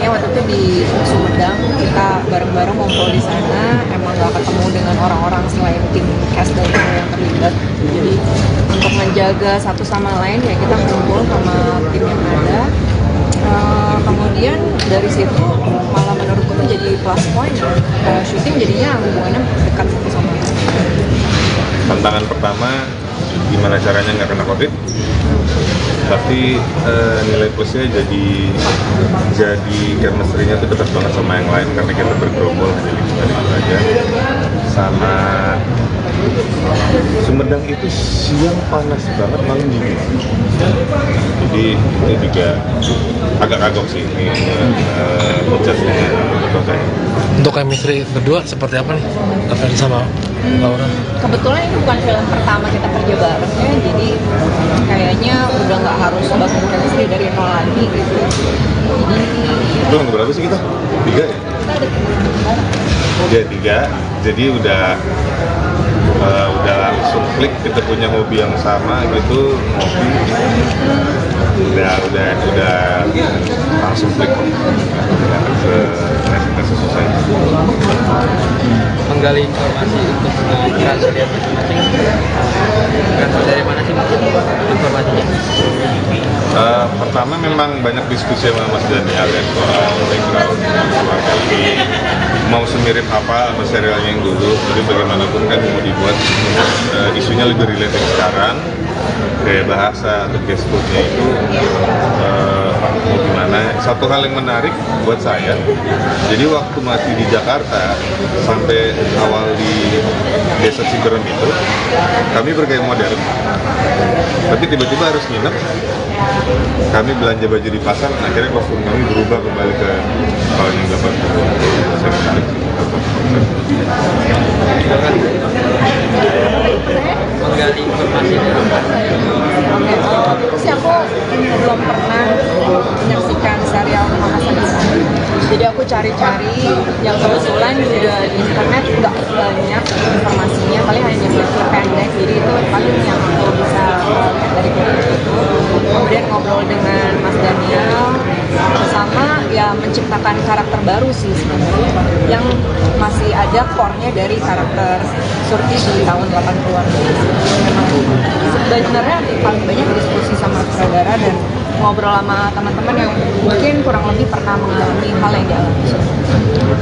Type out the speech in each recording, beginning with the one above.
tadinya waktu itu di Sumedang, kita bareng-bareng ngumpul di sana, emang gak ketemu dengan orang-orang selain tim cast dan kru yang terlibat. Jadi untuk menjaga satu sama lain ya kita kumpul sama tim yang ada. Kemudian dari situ malah menurutku tuh jadi plus point ya. Syuting jadinya hubungannya dekat satu sama lain. Tantangan pertama gimana caranya nggak kena COVID, tapi nilai plusnya jadi chemistry-nya tuh dekat banget sama yang lain karena kita bergerombol hanya 5 kali itu aja. Sama Sumedang itu siang panas banget, malam dingin. Jadi itu juga agak kagok sih ini adjustnya kotanya. Untuk chemistry berdua seperti apa nih? Kalian sama Laura? Kebetulan ini bukan film pertama kita kerja bareng ya, jadi kayaknya udah nggak harus bangun chemistry dari nol lagi gitu. Itu yang berapa sih kita? 3 ya? Kita ada 3, jadi udah langsung klik, kita punya hobi yang sama gitu, ngopi udah langsung klik, nggak sesusah itu. Menggali informasi untuk transfer yang masing-masing, transfer dari mana sih informasinya? Pertama memang banyak diskusi sama Mas Daniel ya soal background keluarga ini mau semirip apa sama serialnya yang dulu, jadi bagaimanapun kan mau dibuat isunya lebih related sekarang, gaya bahasa atau gesturnya itu mau gimana. Satu hal yang menarik buat saya, jadi waktu masih di Jakarta sampai awal di Desa Ciberem itu kami bergaya modern, tapi tiba-tiba harus nginep, kami belanja baju di pasar, akhirnya kostum kami berubah kembali ke tahun yang 80-an. Saya menarik sih. Menggali informasi dari Oke, sih aku belum pernah menyaksikan serial Mama Sanisa. Jadi aku cari-cari, yang kebetulan juga di internet nggak banyak informasinya, paling hanya film pendek, jadi itu paling yang aku bisa lihat dari film itu. Kemudian ngobrol dengan Mas Daniel, sama ya menciptakan karakter baru sih sebenarnya, yang masih ada core-nya dari karakter Surti di tahun 80-an. Memang sebenarnya paling banyak diskusi sama sutradara dan ngobrol sama teman-teman yang mungkin kurang lebih pernah mengalami hal yang dialami.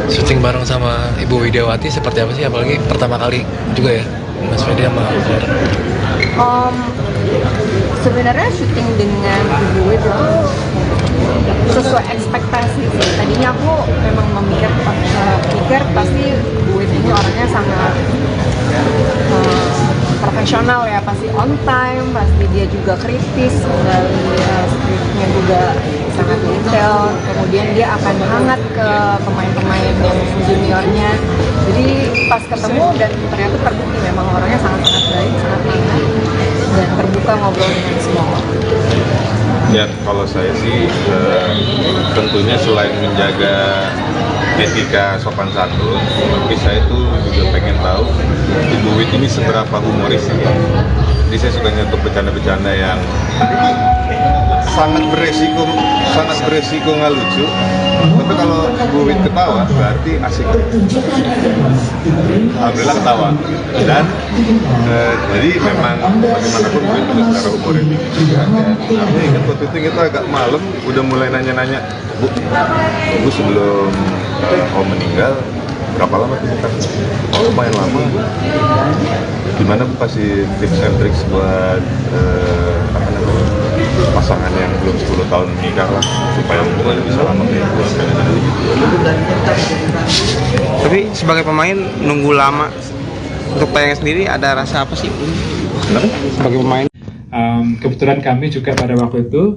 Syuting bareng sama Ibu Widiawati seperti apa sih? Apalagi pertama kali juga ya, Mas Fedi sama Laura. Sebenarnya syuting dengan Ibu Wid itu sesuai ekspektasi sih. Tadinya aku memang pikir pasti Bu Wid ini orangnya sangat profesional ya, pasti on time, pasti dia juga kritis, menggali skripnya juga sangat detail, kemudian dia akan hangat ke pemain-pemain yang juniornya. Jadi pas ketemu dan ternyata terbukti memang orangnya sangat-sangat baik, sangat hangat dan terbuka ngobrol dengan semua orang. Ya, kalau saya sih tentunya selain menjaga etika sopan santun, tapi saya tuh juga pengen tahu Ibu Wid ini seberapa humoris sih. Jadi saya suka nyentuh bercanda-bercanda yang sangat beresiko nggak lucu. Tapi kalau Ibu Wid ketawa berarti asik. Alhamdulillah ketawa. Dan jadi memang bagaimanapun Bu Wid juga secara humor tinggi juga. Aku ingat waktu itu kita agak malam udah mulai nanya-nanya, Bu sebelum Om meninggal berapa lama tuh bukan? Oh lumayan lama. Gimana Bu kasih tips and tricks buat pasangan yang belum 10 tahun menikah lah supaya hubungan bisa lama kayak Bu dulu gitu. Tapi sebagai pemain nunggu lama untuk tayang sendiri ada rasa apa sih? Kenapa? Sebagai pemain kebetulan kami juga pada waktu itu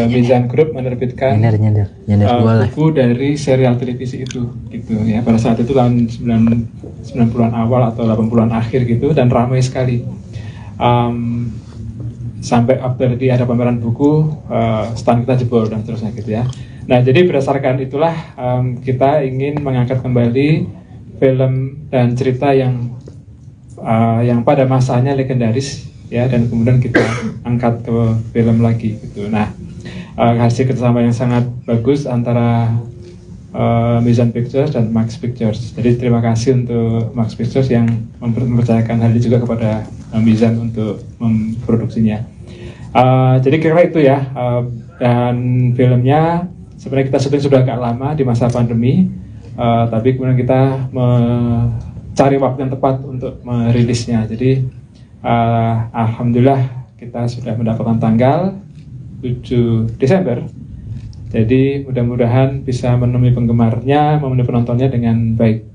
Mizan Group menerbitkan buku dari serial televisi itu gitu ya, pada saat itu tahun 90-an awal atau 80-an akhir gitu, dan ramai sekali sampai di ada pameran buku, stand kita jebol dan seterusnya gitu ya. Nah jadi berdasarkan itulah kita ingin mengangkat kembali film dan cerita yang pada masanya legendaris ya, dan kemudian kita angkat ke film lagi gitu. Nah hasil kerjasama yang sangat bagus antara Mizan Pictures dan Max Pictures. Jadi terima kasih untuk Max Pictures yang mempercayakan hal ini juga kepada Mizan untuk memproduksinya. Jadi kira-kira itu ya. Dan filmnya sebenarnya kita syuting sudah agak lama di masa pandemi, tapi kemudian kita mencari waktu yang tepat untuk merilisnya. Jadi alhamdulillah kita sudah mendapatkan tanggal 7 Desember. Jadi mudah-mudahan bisa menemui penggemarnya, memenuhi penontonnya dengan baik.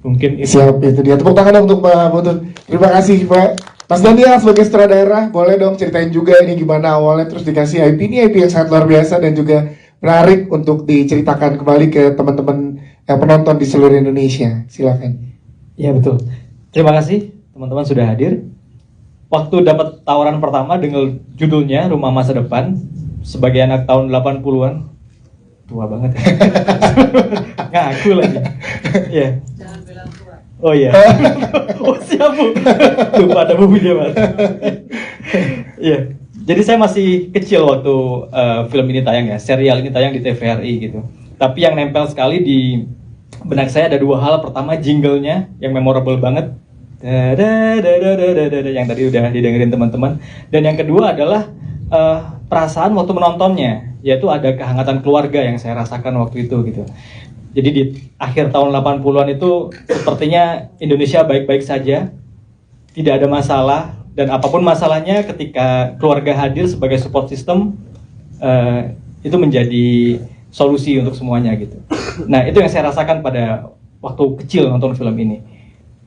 Mungkin itu. Siap, itu dia. Tepuk tangan dong untuk Pak Putut. Terima kasih Pak. Mas Daniel sebagai sutradara, boleh dong ceritain juga ini gimana awalnya terus dikasih IP ini, IP yang sangat luar biasa dan juga menarik untuk diceritakan kembali ke teman-teman yang penonton di seluruh Indonesia. Silakan. Ya betul. Terima kasih teman-teman sudah hadir. Waktu dapat tawaran pertama dengan judulnya Rumah Masa Depan, sebagai anak tahun 80-an, tua banget. Ngaku lagi. Iya. Oh iya. Oh siap Bu. Lupa ada bukunya Mas. Iya. Jadi saya masih kecil waktu film ini tayang ya, serial ini tayang di TVRI gitu. Tapi yang nempel sekali di benak saya ada dua hal. Pertama jinglenya yang memorable banget. Yang tadi udah didengerin teman-teman. Dan yang kedua adalah perasaan waktu menontonnya, yaitu ada kehangatan keluarga yang saya rasakan waktu itu gitu. Jadi di akhir tahun 80-an itu sepertinya Indonesia baik-baik saja, tidak ada masalah, dan apapun masalahnya ketika keluarga hadir sebagai support system, itu menjadi solusi untuk semuanya gitu. Nah itu yang saya rasakan pada waktu kecil nonton film ini.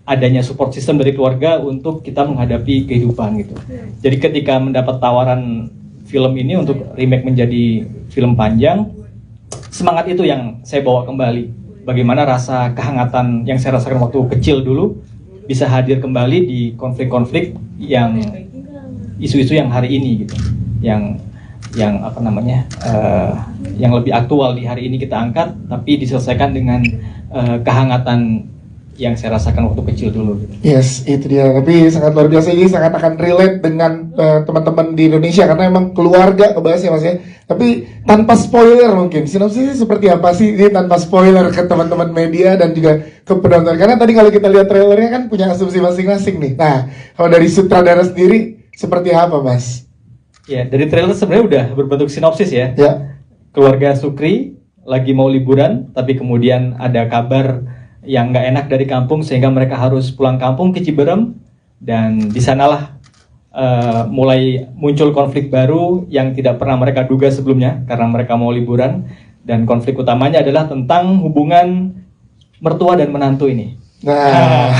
Adanya support system dari keluarga untuk kita menghadapi kehidupan gitu. Jadi ketika mendapat tawaran film ini untuk remake menjadi film panjang, semangat itu yang saya bawa kembali. Bagaimana rasa kehangatan yang saya rasakan waktu kecil dulu bisa hadir kembali di konflik-konflik yang isu-isu yang hari ini gitu. Yang apa namanya? Yang lebih aktual di hari ini kita angkat, tapi diselesaikan dengan kehangatan yang saya rasakan waktu kecil dulu. Yes, itu dia. Tapi sangat luar biasa, ini sangat akan relate dengan teman-teman di Indonesia karena emang keluarga kebahas ya Mas ya. Tapi tanpa spoiler mungkin, sinopsisnya seperti apa sih ini tanpa spoiler ke teman-teman media dan juga ke penonton. Karena tadi kalau kita lihat trailernya kan punya asumsi masing-masing nih. Nah, kalau dari sutradara sendiri seperti apa Mas? Ya, dari trailer sebenarnya udah berbentuk sinopsis ya. Ya. Keluarga Sukri lagi mau liburan, tapi kemudian ada kabar yang nggak enak dari kampung sehingga mereka harus pulang kampung ke Ciberem, dan di sanalah mulai muncul konflik baru yang tidak pernah mereka duga sebelumnya karena mereka mau liburan, dan konflik utamanya adalah tentang hubungan mertua dan menantu ini. Nah,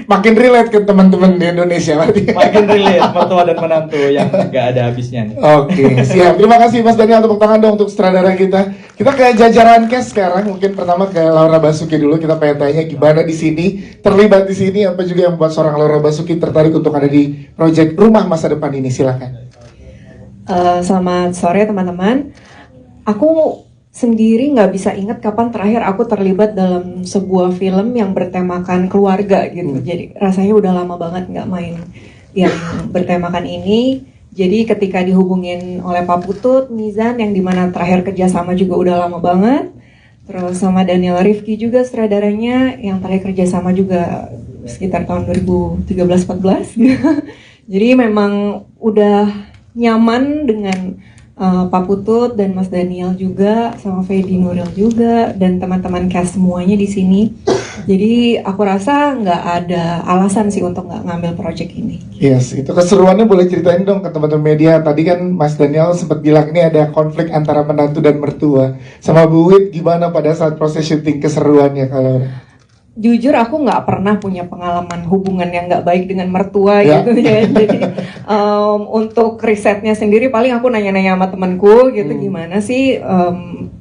makin relate ke teman-teman di Indonesia berarti. Makin relate mertua dan menantu yang nggak ada habisnya nih. Oke, siap. Terima kasih Mas Daniel, tepuk tangan dong untuk sutradara kita. Kita ke jajaran cast sekarang. Mungkin pertama ke Laura Basuki dulu. Kita pengen tanya gimana di sini, terlibat di sini, apa juga yang membuat seorang Laura Basuki tertarik untuk ada di proyek Rumah Masa Depan ini. Silakan. Selamat sore teman-teman. Aku sendiri nggak bisa ingat kapan terakhir aku terlibat dalam sebuah film yang bertemakan keluarga gitu. Jadi rasanya udah lama banget nggak main yang bertemakan ini. Jadi ketika dihubungin oleh Pak Putut, Mizan yang dimana terakhir kerjasama juga udah lama banget. Terus sama Daniel Rifki juga sutradaranya yang terakhir kerjasama juga sekitar tahun 2013-14 gitu. Jadi memang udah nyaman dengan Pak Putut dan Mas Daniel juga, sama Fedi Nuril juga, dan teman-teman cast semuanya di sini. Jadi aku rasa nggak ada alasan sih untuk nggak ngambil project ini. Yes, itu keseruannya boleh ceritain dong ke teman-teman media. Tadi kan Mas Daniel sempat bilang ini ada konflik antara menantu dan mertua. Sama Bu Wit, gimana pada saat proses syuting keseruannya kalau? Jujur aku nggak pernah punya pengalaman hubungan yang nggak baik dengan mertua gitu ya. Jadi untuk risetnya sendiri paling aku nanya-nanya sama temanku gitu, gimana sih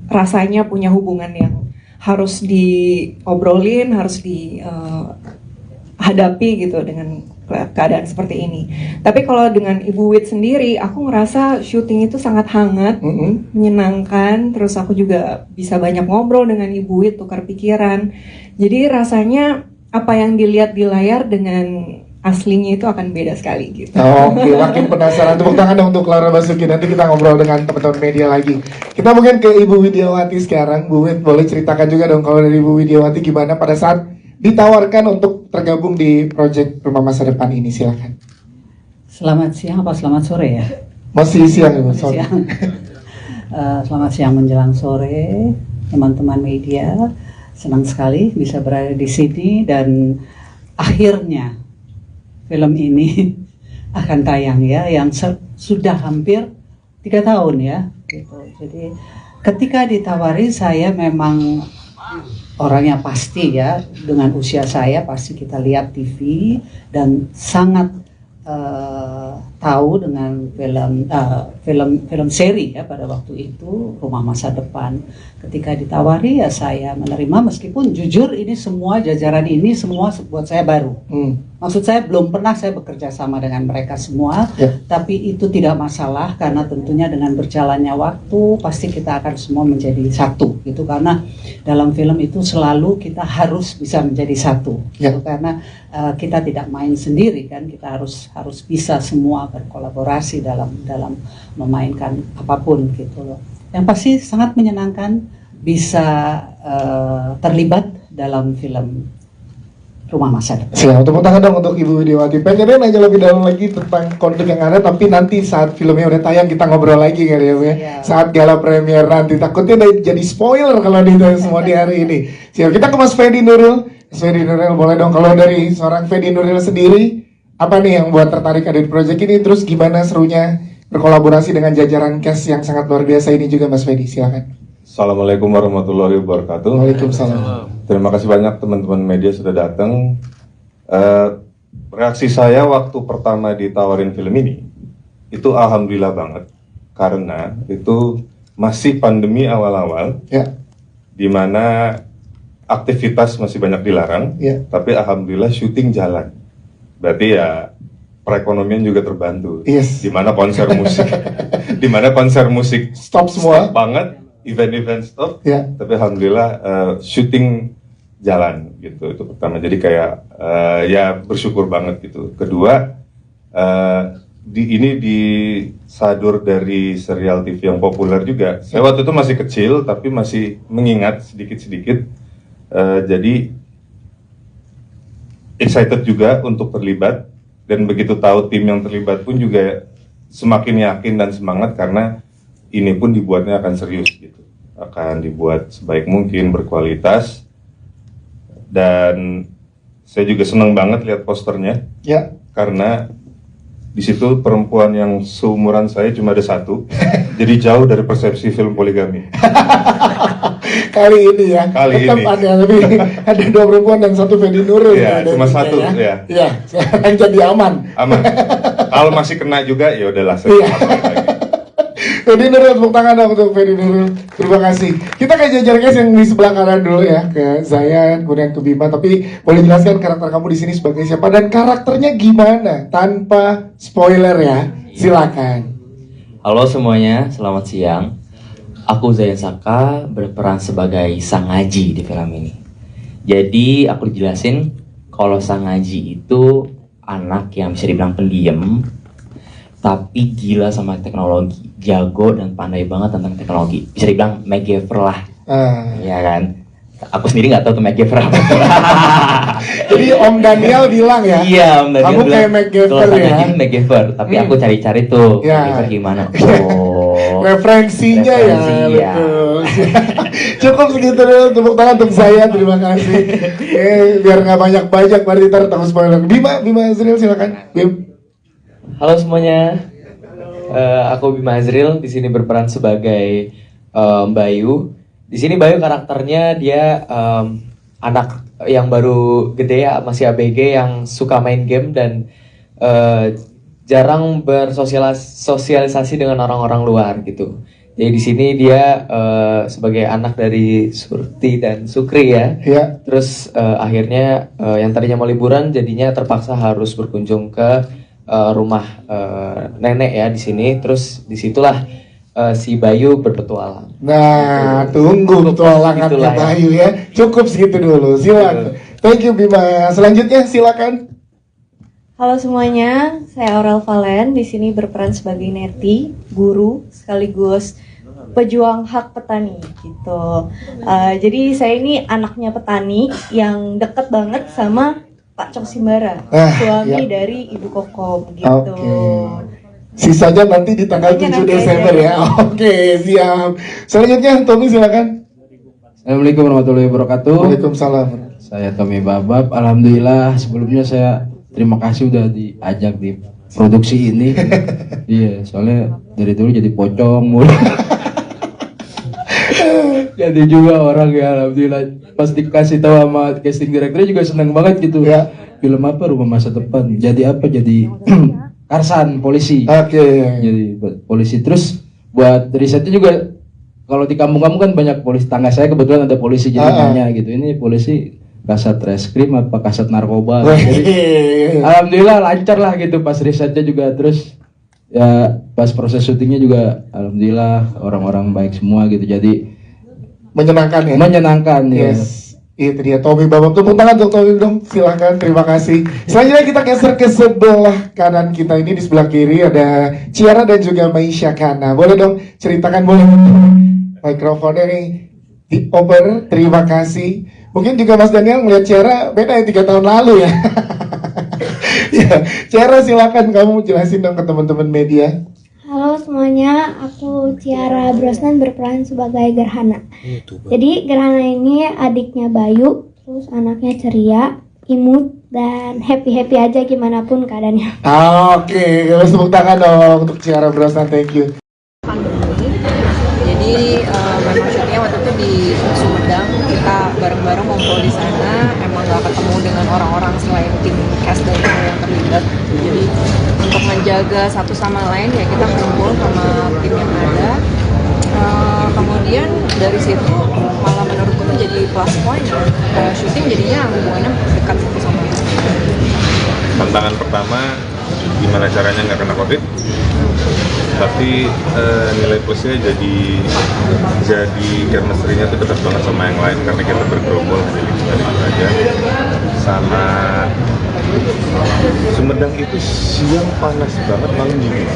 rasanya punya hubungan yang harus diobrolin, harus dihadapi gitu dengan keadaan seperti ini. Tapi kalau dengan Ibu Wit sendiri, aku ngerasa syuting itu sangat hangat, menyenangkan. Terus aku juga bisa banyak ngobrol dengan Ibu Wit, tukar pikiran. Jadi rasanya apa yang dilihat di layar dengan aslinya itu akan beda sekali gitu. Oke, makin penasaran. Tepuk tangan dong untuk Clara Basuki. Nanti kita ngobrol dengan teman-teman media lagi. Kita mungkin ke Ibu Widiawati sekarang. Bu Wid, boleh ceritakan juga dong kalau dari Ibu Widiawati gimana pada saat ditawarkan untuk tergabung di proyek Rumah Masa Depan ini, silakan. Selamat siang apa selamat sore ya? Masih siang Ibu. Siang. Selamat siang menjelang sore, teman-teman media. Senang sekali bisa berada di sini dan akhirnya film ini akan tayang ya, yang sudah hampir 3 tahun ya. Gitu. Jadi ketika ditawari saya memang orangnya pasti ya, dengan usia saya pasti kita lihat TV dan sangat tahu dengan film seri ya pada waktu itu Rumah Masa Depan. Ketika ditawari ya saya menerima, meskipun jujur ini semua jajaran ini semua buat saya baru. Maksud saya belum pernah saya bekerja sama dengan mereka semua, tapi itu tidak masalah karena tentunya dengan berjalannya waktu pasti kita akan semua menjadi satu gitu, karena dalam film itu selalu kita harus bisa menjadi satu gitu, karena kita tidak main sendiri kan, kita harus bisa semua berkolaborasi dalam memainkan apapun gitu loh. Yang pasti sangat menyenangkan bisa terlibat dalam film Rumah Masa Depan. Siap, tepuk tangan dong untuk Ibu Widiawati. Pengennya nanya lebih dalam lagi tentang konflik yang ada, tapi nanti saat filmnya udah tayang kita ngobrol lagi kali ya, Bu. Saat gala premier nanti, takutnya jadi spoiler kalau ditanya semua di hari ini. Siap, kita ke Mas Fedi Nuril. Mas Fedi Nuril, boleh dong kalau dari seorang Fedi Nuril sendiri, apa nih yang buat tertarik ada di proyek ini? Terus gimana serunya berkolaborasi dengan jajaran cast yang sangat luar biasa ini juga, Mas Fedi, silakan. Assalamualaikum warahmatullahi wabarakatuh. Waalaikumsalam. Terima kasih banyak teman-teman media sudah datang. Reaksi saya waktu pertama ditawarin film ini, itu alhamdulillah banget. Karena itu masih pandemi awal-awal, di mana aktivitas masih banyak dilarang, tapi alhamdulillah syuting jalan. Berarti ya perekonomian juga terbantu. Di mana konser musik, stop semua, stop banget, event-event stop, tapi alhamdulillah syuting jalan gitu. Itu pertama. Jadi kayak ya bersyukur banget gitu. Kedua, ini disadur dari serial TV yang populer juga. Saya waktu itu masih kecil tapi masih mengingat sedikit-sedikit. Jadi excited juga untuk terlibat, dan begitu tahu tim yang terlibat pun juga semakin yakin dan semangat karena ini pun dibuatnya akan serius gitu, akan dibuat sebaik mungkin, berkualitas, dan saya juga senang banget lihat posternya, karena di situ perempuan yang seumuran saya cuma ada satu, jadi jauh dari persepsi film poligami. Kali ini ya, kali tetap ini ada 2 perempuan dan 1 Fedi Nuril. Ya, cuma 1 ya. Iya, sekarang jadi aman. Kalau masih kena juga ya udahlah. Fedi Nuril, tepuk tangan dong untuk Fedi Nuril. Terima kasih. Kita ke jajar guys yang di sebelah kanan dulu ya, ke saya, kemudian ke Bima. Tapi boleh jelaskan karakter kamu di sini sebagai siapa dan karakternya gimana tanpa spoiler ya. Silakan. Halo semuanya, selamat siang. Aku Zayan Saka, berperan sebagai Sang Haji di film ini. Jadi aku dijelasin kalau Sang Haji itu anak yang bisa dibilang pendiam, tapi gila sama teknologi, jago dan pandai banget tentang teknologi. Bisa dibilang MacGyver lah, ya kan? Aku sendiri nggak tahu tuh MacGyver apa. Jadi Om Daniel bilang ya, iya, Om Daniel kamu bilang, kayak MacGyver ya. MacGyver, tapi aku cari-cari tuh MacGyver gimana. Referensinya ya, betul. Cukup segitu dulu, tepuk tangan untuk saya, terima kasih. Biar nggak banyak-banyak, mari ntar takut spoiler. Bima Azril, silakan. Bim. Halo semuanya, aku Bima Azril, di sini berperan sebagai Bayu. Di sini Bayu karakternya dia anak yang baru gede ya, masih ABG yang suka main game dan jarang bersosialisasi dengan orang-orang luar gitu. Jadi di sini dia sebagai anak dari Surti dan Sukri ya. Terus akhirnya yang tadinya mau liburan jadinya terpaksa harus berkunjung ke rumah nenek ya di sini. Terus disitulah si Bayu berpetualang. Nah, tunggu petualangannya Bayu ya. Cukup segitu dulu. Silakan. Thank you Bima. Selanjutnya silakan. Halo semuanya, saya Aurel Valen. Di sini berperan sebagai Neti, guru sekaligus pejuang hak petani gitu. Jadi saya ini anaknya petani yang deket banget sama Pak Cok Simbara, suami dari Ibu Kokom gitu. Sisanya nanti di tanggal 7 Desember ya. Oke, siap. Selanjutnya Tommy silakan. Assalamualaikum warahmatullahi wabarakatuh. Waalaikumsalam. Saya Tommy Babab. Alhamdulillah sebelumnya saya terima kasih udah diajak di produksi ini. Iya, soalnya dari dulu jadi pocong mulu. Jadi juga orang ya, alhamdulillah pas dikasih tahu sama casting director juga seneng banget gitu. Ya. Film apa Rumah Masa Depan? Jadi apa? Jadi Karsan polisi. Jadi polisi. Terus buat risetnya juga kalau di kampung-kampung kan banyak polisi. Tangga saya kebetulan ada polisi jadi nanya gitu. Ini polisi kasat reskrim apa kasat narkoba? Jadi, alhamdulillah lancar lah gitu pas risetnya juga. Terus ya pas proses syutingnya juga alhamdulillah orang-orang baik semua gitu. Jadi menyenangkan ya. Menyenangkan ya. Itu dia Tommy Babab. Tepuk tangan untuk Tommy dong. Silahkan, terima kasih. Selanjutnya kita geser ke sebelah kanan kita ini. Di sebelah kiri ada Ciara dan juga Maisha Kana. Boleh dong ceritakan, boleh mikrofonnya nih dioper. Terima kasih. Mungkin juga Mas Daniel melihat Ciara beda ya 3 tahun lalu ya. Ya, Ciara silakan kamu jelasin dong ke teman-teman media. Halo semuanya, aku Ciara Brosnan berperan sebagai Gerhana. Jadi Gerhana ini adiknya Bayu, terus anaknya ceria, imut, dan happy-happy aja gimana pun keadaannya. Oke, tepuk tangan dong untuk Ciara Brosnan, thank you. Jadi memang syutingnya waktu itu di Sumedang, kita bareng-bareng ngumpul di sana. Emang gak ketemu dengan orang-orang selain tim cast dan yang terlibat. Jadi untuk menjaga satu sama lain ya kita kumpul sama tim yang ada. Kemudian dari situ malah menurutku tuh jadi plus point ya. Syuting jadinya hubungannya dekat satu sama lain. Tantangan pertama gimana caranya nggak kena COVID, tapi nilai plusnya jadi chemistry-nya tuh dekat banget sama yang lain karena kita bergerombol di lingkungan itu aja. Sama Sumedang itu siang panas banget, malam dingin.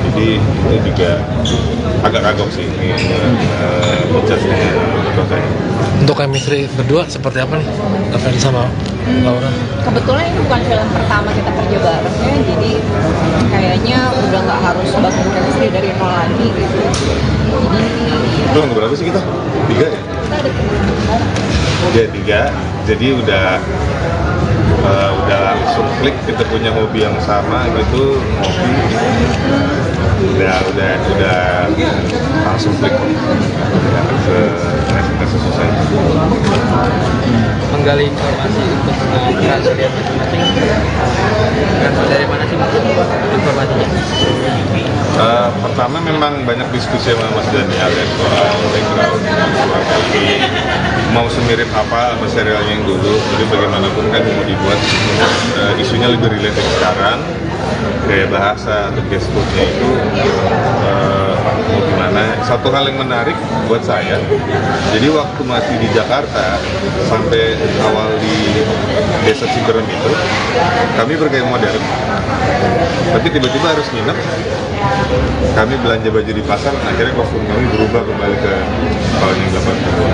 Jadi itu juga agak kagok sih ini adjustnya prosesnya. Untuk chemistry berdua seperti apa nih? Rafael sama Laura? Kebetulan ini bukan film pertama kita kerja bareng ya, jadi kayaknya udah nggak harus bangun chemistry dari nol lagi gitu. Itu yang berapa sih kita? 3 ya? Ya 3, jadi udah langsung klik, kita punya hobi yang sama gitu, udah langsung klik kita selesai. Menggali informasi untuk peran kalian masing-masing, berasal dari mana sih informasinya? Pertama memang banyak diskusi sama Mas Daniel ya soal background keluarga ini mau semirip apa sama serialnya yang dulu. Jadi bagaimanapun kan mau dibuat isunya lebih related sekarang, gaya bahasa atau gesturnya itu mau gimana. Satu hal yang menarik buat saya, jadi waktu masih di Jakarta sampai awal di desa Ciberem itu kami bergaya modern, tapi tiba-tiba harus nginep. Kami belanja baju di pasar, akhirnya kostum kami berubah kembali ke tahun yang 80-an.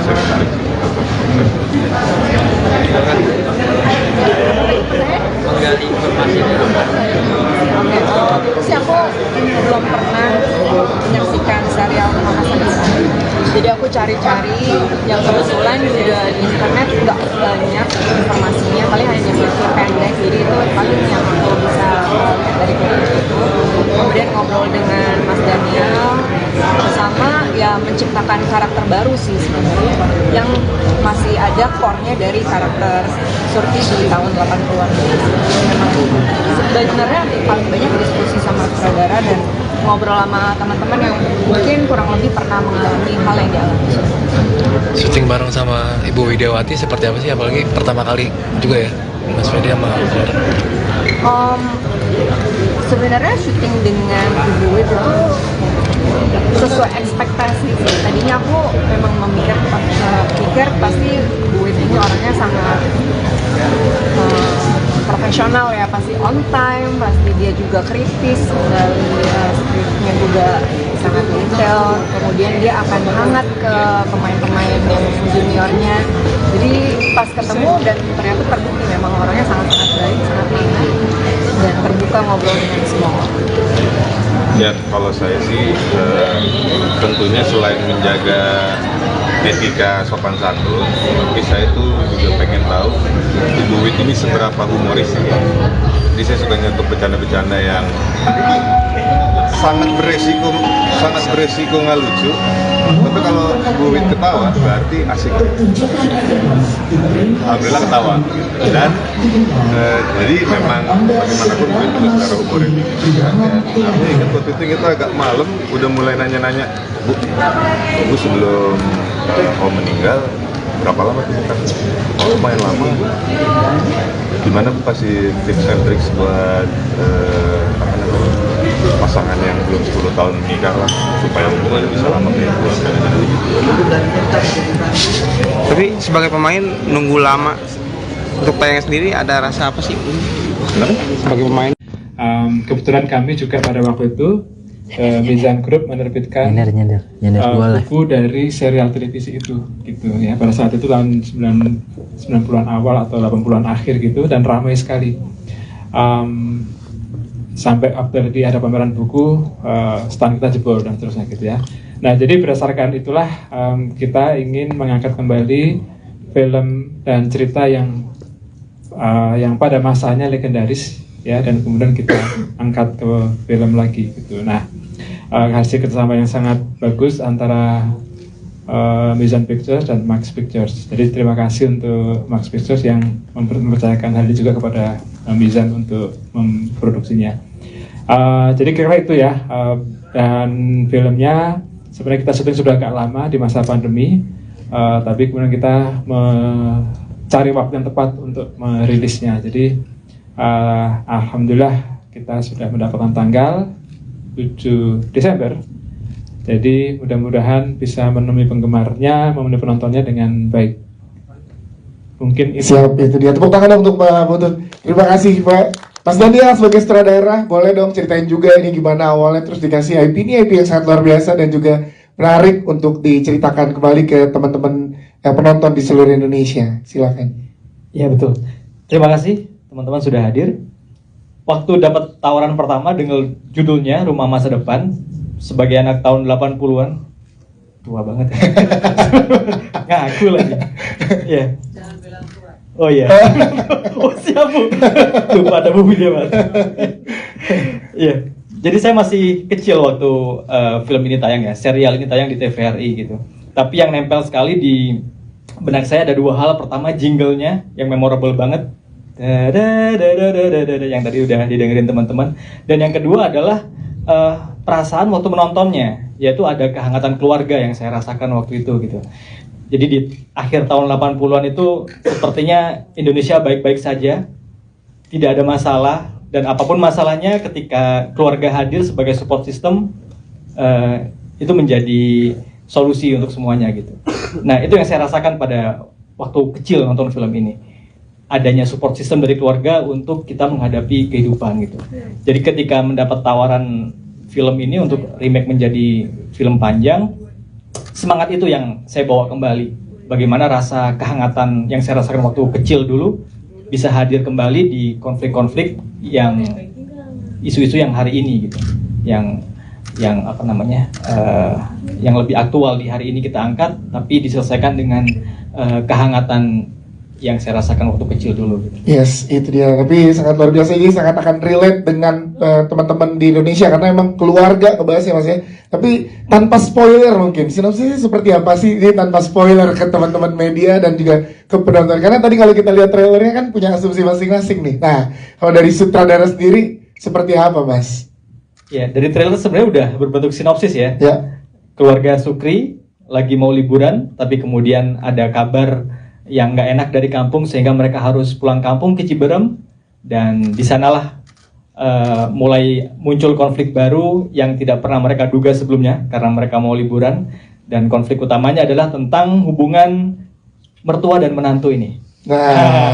Saya menarik. Menggali informasi. Sih aku belum pernah menyaksikan serial Rumah Masa Depan. Jadi aku cari-cari yang kebetulan juga di internet nggak banyak informasinya, paling hanya versi pendek. Jadi itu paling yang aku bisa lihat dari film itu. Kemudian ngobrol dengan Mas Daniel, sama ya menciptakan karakter baru sih sebenarnya yang masih ada core-nya dari karakter Surti di tahun 80-an. Memang sebenarnya paling banyak diskusi sama sutradara dan ngobrol sama teman-teman yang mungkin kurang lebih pernah mengalami hal yang dialami. Syuting bareng sama Ibu Widiawati seperti apa sih? Apalagi pertama kali juga ya Mas Fedi sama Laura. Sebenarnya syuting dengan Ibu Wid itu sesuai ekspektasi sih. Tadinya aku memang pikir pasti Bu Wid ini orangnya sangat profesional ya, pasti on time, pasti dia juga kritis, dan skripnya juga sangat detail. Kemudian dia akan hangat ke pemain-pemain yang juniornya. Jadi pas ketemu dan ternyata terbukti memang orangnya sangat-sangat baik, sangat enak dan terbuka ngobrol dengan semua orang. Ya, kalau saya sih tentunya selain menjaga etika sopan santun, tapi saya tuh juga pengen tahu Ibu Wit ini seberapa humoris ya. Jadi saya suka nyentuh bercanda-bercanda yang sangat beresiko nggak lucu. Tapi kalau Ibu Wit ketawa berarti asik. Alhamdulillah ketawa. Dan jadi memang bagaimanapun Ibu Wit juga secara humoris juga. Aku ingat waktu itu kita agak malam udah mulai nanya-nanya, Bu sebelum Om meninggal berapa lama tuh bukan? Oh lumayan lama. Gimana Bu kasih tips and tricks buat pasangan yang belum 10 tahun menikah lah supaya hubungan bisa lama kayak gue Tapi sebagai pemain nunggu lama untuk tayang sendiri ada rasa apa sih? Sebagai pemain kebetulan kami juga pada waktu itu Mizan Group menerbitkan buku dari serial televisi itu gitu ya. Pada saat itu tahun 90-an awal atau 80-an akhir gitu, dan ramai sekali. Sampai waktu ada pameran buku, stand kita jebol dan seterusnya gitu ya. Nah, jadi berdasarkan itulah kita ingin mengangkat kembali film dan cerita yang pada masanya legendaris ya, dan kemudian kita angkat ke film lagi gitu. Nah, hasil kerjasama yang sangat bagus antara Mizan Pictures dan Max Pictures. Jadi terima kasih untuk Max Pictures yang mempercayakan hal ini juga kepada Mizan untuk memproduksinya. Jadi kira-kira itu ya. Dan filmnya sebenarnya kita syuting sudah agak lama di masa pandemi, tapi kemudian kita mencari waktu yang tepat untuk merilisnya. Jadi alhamdulillah kita sudah mendapatkan tanggal 7 Desember. Jadi mudah-mudahan bisa menemui penggemarnya, memenuhi penontonnya dengan baik. Mungkin itu. Siap, itu dia. Tepuk tangan untuk Pak Putut. Terima kasih Pak. Mas Daniel sebagai sutradara, boleh dong ceritain juga ini gimana awalnya terus dikasih IP yang sangat luar biasa dan juga menarik untuk diceritakan kembali ke teman-teman penonton di seluruh Indonesia. Silakan. Ya betul. Terima kasih teman-teman sudah hadir. Waktu dapat tawaran pertama dengan judulnya Rumah Masa Depan, sebagai anak tahun 80-an, tua banget ya. Ngaku lagi. Iya. Oh iya. Oh siap Bu. Lupa ada Bu dia Mas. Iya. Jadi saya masih kecil waktu film ini tayang ya, serial ini tayang di TVRI gitu. Tapi yang nempel sekali di benak saya ada dua hal. Pertama jinglenya yang memorable banget. Yang tadi udah didengerin teman-teman. Dan yang kedua adalah perasaan waktu menontonnya, yaitu ada kehangatan keluarga yang saya rasakan waktu itu gitu. Jadi di akhir tahun 80-an itu sepertinya Indonesia baik-baik saja, tidak ada masalah, dan apapun masalahnya ketika keluarga hadir sebagai support system, itu menjadi solusi untuk semuanya gitu. Nah itu yang saya rasakan pada waktu kecil nonton film ini. Adanya support system dari keluarga untuk kita menghadapi kehidupan gitu. Jadi ketika mendapat tawaran film ini untuk remake menjadi film panjang, semangat itu yang saya bawa kembali. Bagaimana rasa kehangatan yang saya rasakan waktu kecil dulu bisa hadir kembali di konflik-konflik yang isu-isu yang hari ini gitu. Yang apa namanya? Yang lebih aktual di hari ini kita angkat, tapi diselesaikan dengan kehangatan yang saya rasakan waktu kecil dulu. Yes, itu dia. Tapi sangat luar biasa, ini sangat akan relate dengan teman-teman di Indonesia karena emang keluarga kebahas ya Mas ya. Tapi tanpa spoiler mungkin, sinopsisnya seperti apa sih ini tanpa spoiler ke teman-teman media dan juga ke penonton. Karena tadi kalau kita lihat trailernya kan punya asumsi masing-masing nih. Nah, kalau dari sutradara sendiri seperti apa Mas? Ya, dari trailer sebenarnya udah berbentuk sinopsis ya. Ya. Keluarga Sukri lagi mau liburan, tapi kemudian ada kabar yang nggak enak dari kampung sehingga mereka harus pulang kampung ke Ciberem, dan di sanalah mulai muncul konflik baru yang tidak pernah mereka duga sebelumnya karena mereka mau liburan, dan konflik utamanya adalah tentang hubungan mertua dan menantu ini. Nah,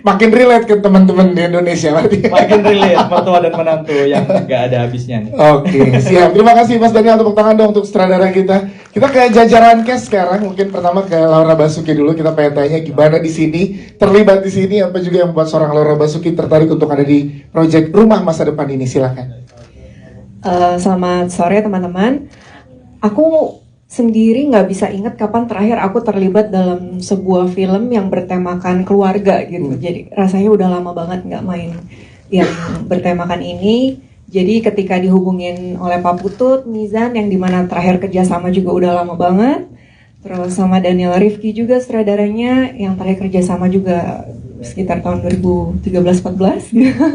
makin relate ke teman-teman di Indonesia berarti. Makin relate mertua dan menantu yang nggak ada habisnya nih. Oke, siap. Terima kasih Mas Daniel, tepuk tangan dong untuk sutradara kita. Kita ke jajaran cast sekarang. Mungkin pertama ke Laura Basuki dulu. Kita pengen tanya gimana di sini, terlibat di sini, apa juga yang membuat seorang Laura Basuki tertarik untuk ada di proyek Rumah Masa Depan ini. Silakan. Selamat sore teman-teman. Aku sendiri nggak bisa ingat kapan terakhir aku terlibat dalam sebuah film yang bertemakan keluarga gitu. Jadi rasanya udah lama banget nggak main yang bertemakan ini. Jadi ketika dihubungin oleh Pak Putut, Mizan yang dimana terakhir kerjasama juga udah lama banget. Terus sama Daniel Rifki juga sutradaranya yang terakhir kerjasama juga sekitar tahun 2013-14 gitu.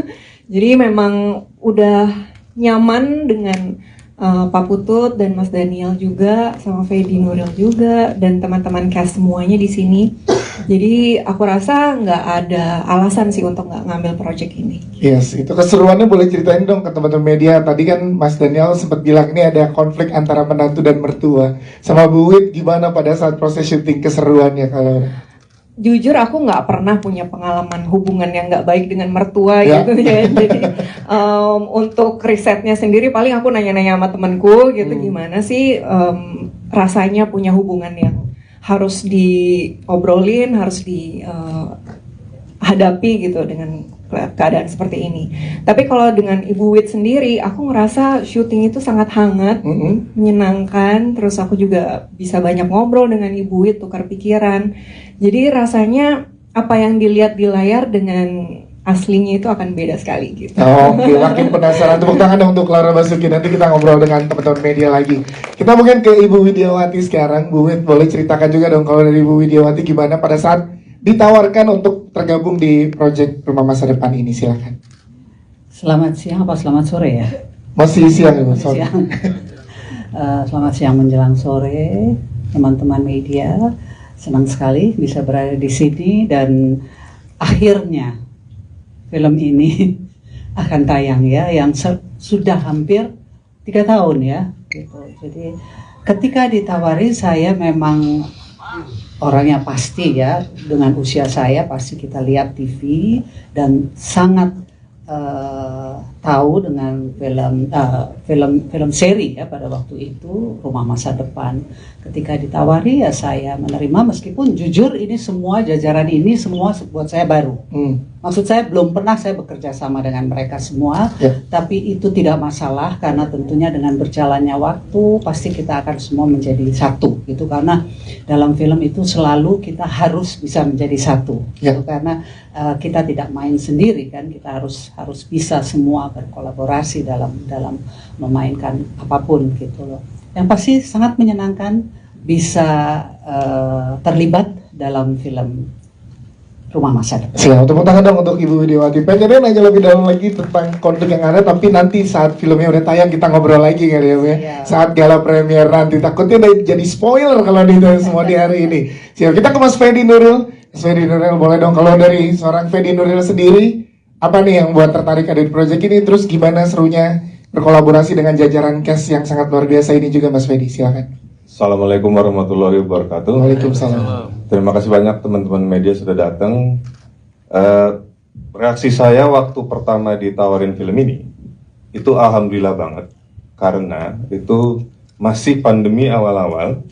Jadi memang udah nyaman dengan Pak Putut dan Mas Daniel juga, sama Fedi Nuril juga, dan teman-teman cast semuanya di sini. Jadi aku rasa nggak ada alasan sih untuk nggak ngambil project ini. Yes, itu keseruannya boleh ceritain dong ke teman-teman media. Tadi kan Mas Daniel sempat bilang ini ada konflik antara menantu dan mertua. Sama Bu Wit, gimana pada saat proses syuting keseruannya kalau? Jujur aku nggak pernah punya pengalaman hubungan yang nggak baik dengan mertua gitu ya. Jadi untuk risetnya sendiri paling aku nanya-nanya sama temanku gitu, gimana sih rasanya punya hubungan yang harus diobrolin, harus dihadapi gitu dengan keadaan seperti ini. Tapi kalau dengan Ibu Wit sendiri, aku ngerasa syuting itu sangat hangat, menyenangkan. Terus aku juga bisa banyak ngobrol dengan Ibu Wit, tukar pikiran. Jadi rasanya apa yang dilihat di layar dengan aslinya itu akan beda sekali gitu. Oke, makin penasaran. Tepuk tangan dong untuk Laura Basuki. Nanti kita ngobrol dengan teman-teman media lagi. Kita mungkin ke Ibu Widiawati sekarang. Bu Wit, boleh ceritakan juga dong kalau dari Ibu Widiawati gimana pada saat ditawarkan untuk tergabung di proyek Rumah Masa Depan ini. Silakan. Selamat siang apa selamat sore ya? Masih siang Ibu. Siang. Selamat siang menjelang sore teman-teman media. Senang sekali bisa berada di sini dan akhirnya film ini akan tayang ya, yang sudah hampir 3 tahun ya. Gitu. Jadi ketika ditawari saya memang orangnya pasti ya, dengan usia saya pasti kita lihat TV dan sangat tahu dengan film seri ya pada waktu itu Rumah Masa Depan. Ketika ditawari ya saya menerima, meskipun jujur ini semua jajaran ini semua buat saya baru. Maksud saya belum pernah saya bekerja sama dengan mereka semua, tapi itu tidak masalah karena tentunya dengan berjalannya waktu pasti kita akan semua menjadi satu gitu, karena dalam film itu selalu kita harus bisa menjadi satu gitu, karena kita tidak main sendiri kan, kita harus bisa semua berkolaborasi dalam memainkan apapun gitu loh. Yang pasti sangat menyenangkan bisa terlibat dalam film Rumah Masa Depan. Siap, tepuk tangan dong untuk Ibu Widiawati. Pengennya nanya lebih dalam lagi tentang konflik yang ada, tapi nanti saat filmnya udah tayang kita ngobrol lagi kali ya. Saat gala premier nanti, takutnya jadi spoiler kalau di semua di hari ini. Siap, kita ke Mas Fedi Nuril. Mas Fedi Nuril, boleh dong kalau dari seorang Fedi Nuril sendiri, apa nih yang buat tertarik ada di proyek ini? Terus gimana serunya berkolaborasi dengan jajaran cast yang sangat luar biasa ini juga, Mas Fedi, silakan. Assalamualaikum warahmatullahi wabarakatuh. Waalaikumsalam. Terima kasih banyak teman-teman media sudah datang. Reaksi saya waktu pertama ditawarin film ini, itu alhamdulillah banget. Karena itu masih pandemi awal-awal,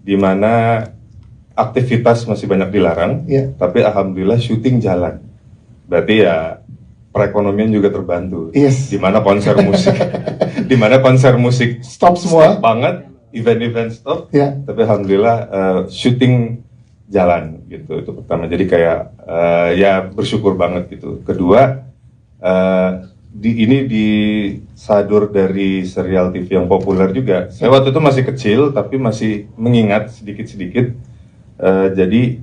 di mana aktivitas masih banyak dilarang, tapi alhamdulillah syuting jalan. Berarti ya perekonomian juga terbantu. Di mana konser musik, di mana konser musik stop semua, stop banget. Event-event stop, tapi alhamdulillah syuting jalan gitu, itu pertama. Jadi kayak ya bersyukur banget gitu. Kedua, ini disadur dari serial TV yang populer juga. Saya waktu itu masih kecil tapi masih mengingat sedikit-sedikit. Jadi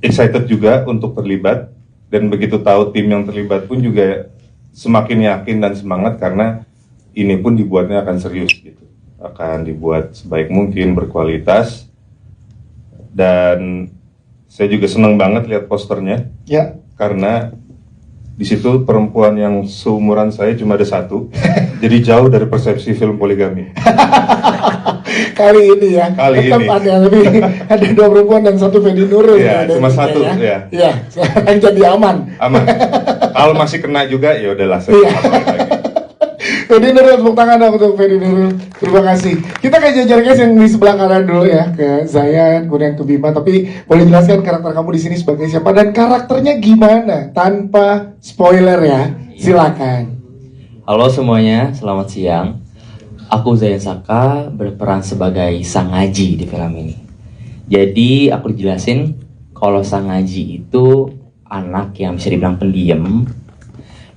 excited juga untuk terlibat, dan begitu tahu tim yang terlibat pun juga semakin yakin dan semangat karena ini pun dibuatnya akan serius gitu, akan dibuat sebaik mungkin, berkualitas. Dan saya juga senang banget lihat posternya, karena di situ perempuan yang seumuran saya cuma ada satu, jadi jauh dari persepsi film poligami. Kali ini ya. Kali Tetap ini. ada 2 perempuan dan 1 Fedi Nurul. Iya, ada cuma tiga 1 ya. Iya, sekarang jadi aman. Aman. Kalau masih kena juga ya udahlah. Iya. Fedi Nurul, tepuk tangan dong untuk Fedi Nurul. Terima kasih. Kita ke jajar-jajar yang di sebelah kanan dulu ya, ke Zayan, kemudian ke Bima. Tapi boleh jelaskan karakter kamu di sini sebagai siapa dan karakternya gimana tanpa spoiler ya. Silakan. Halo semuanya, selamat siang. Aku Zayan Saka berperan sebagai Sang Ngaji di film ini. Jadi aku dijelasin kalau Sang Ngaji itu anak yang bisa dibilang pendiam,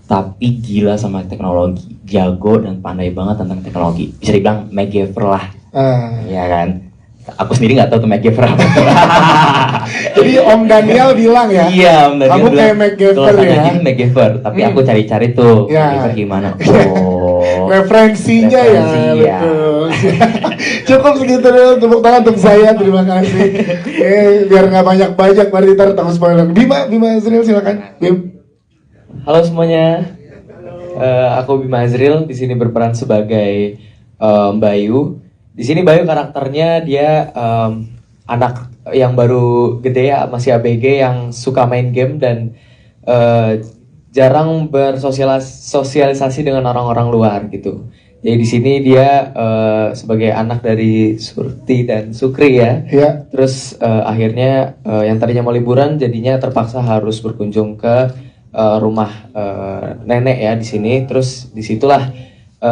tapi gila sama teknologi, jago dan pandai banget tentang teknologi. Bisa dibilang MacGyver lah, ya kan? Aku sendiri nggak tahu tuh MacGyver apa. Jadi Om Daniel bilang ya, iya, Om Daniel kamu bilang, kayak MacGyver kalau ya. Sang MacGyver, tapi aku cari-cari tuh Ya. MacGyver gimana. Oh, Referensinya Referensi, ya, ya. betul. Cukup segitu dulu, tepuk tangan untuk saya, terima kasih. Biar nggak banyak-banyak, mari ntar tahu spoiler. Bima Azril silakan. Bim. Halo semuanya, aku Bima Azril di sini berperan sebagai Bayu. Di sini Bayu karakternya dia anak yang baru gede ya, masih ABG yang suka main game dan jarang bersosialisasi dengan orang-orang luar gitu. Jadi di sini dia sebagai anak dari Surti dan Sukri ya. Terus akhirnya yang tadinya mau liburan jadinya terpaksa harus berkunjung ke rumah nenek ya di sini. Terus disitulah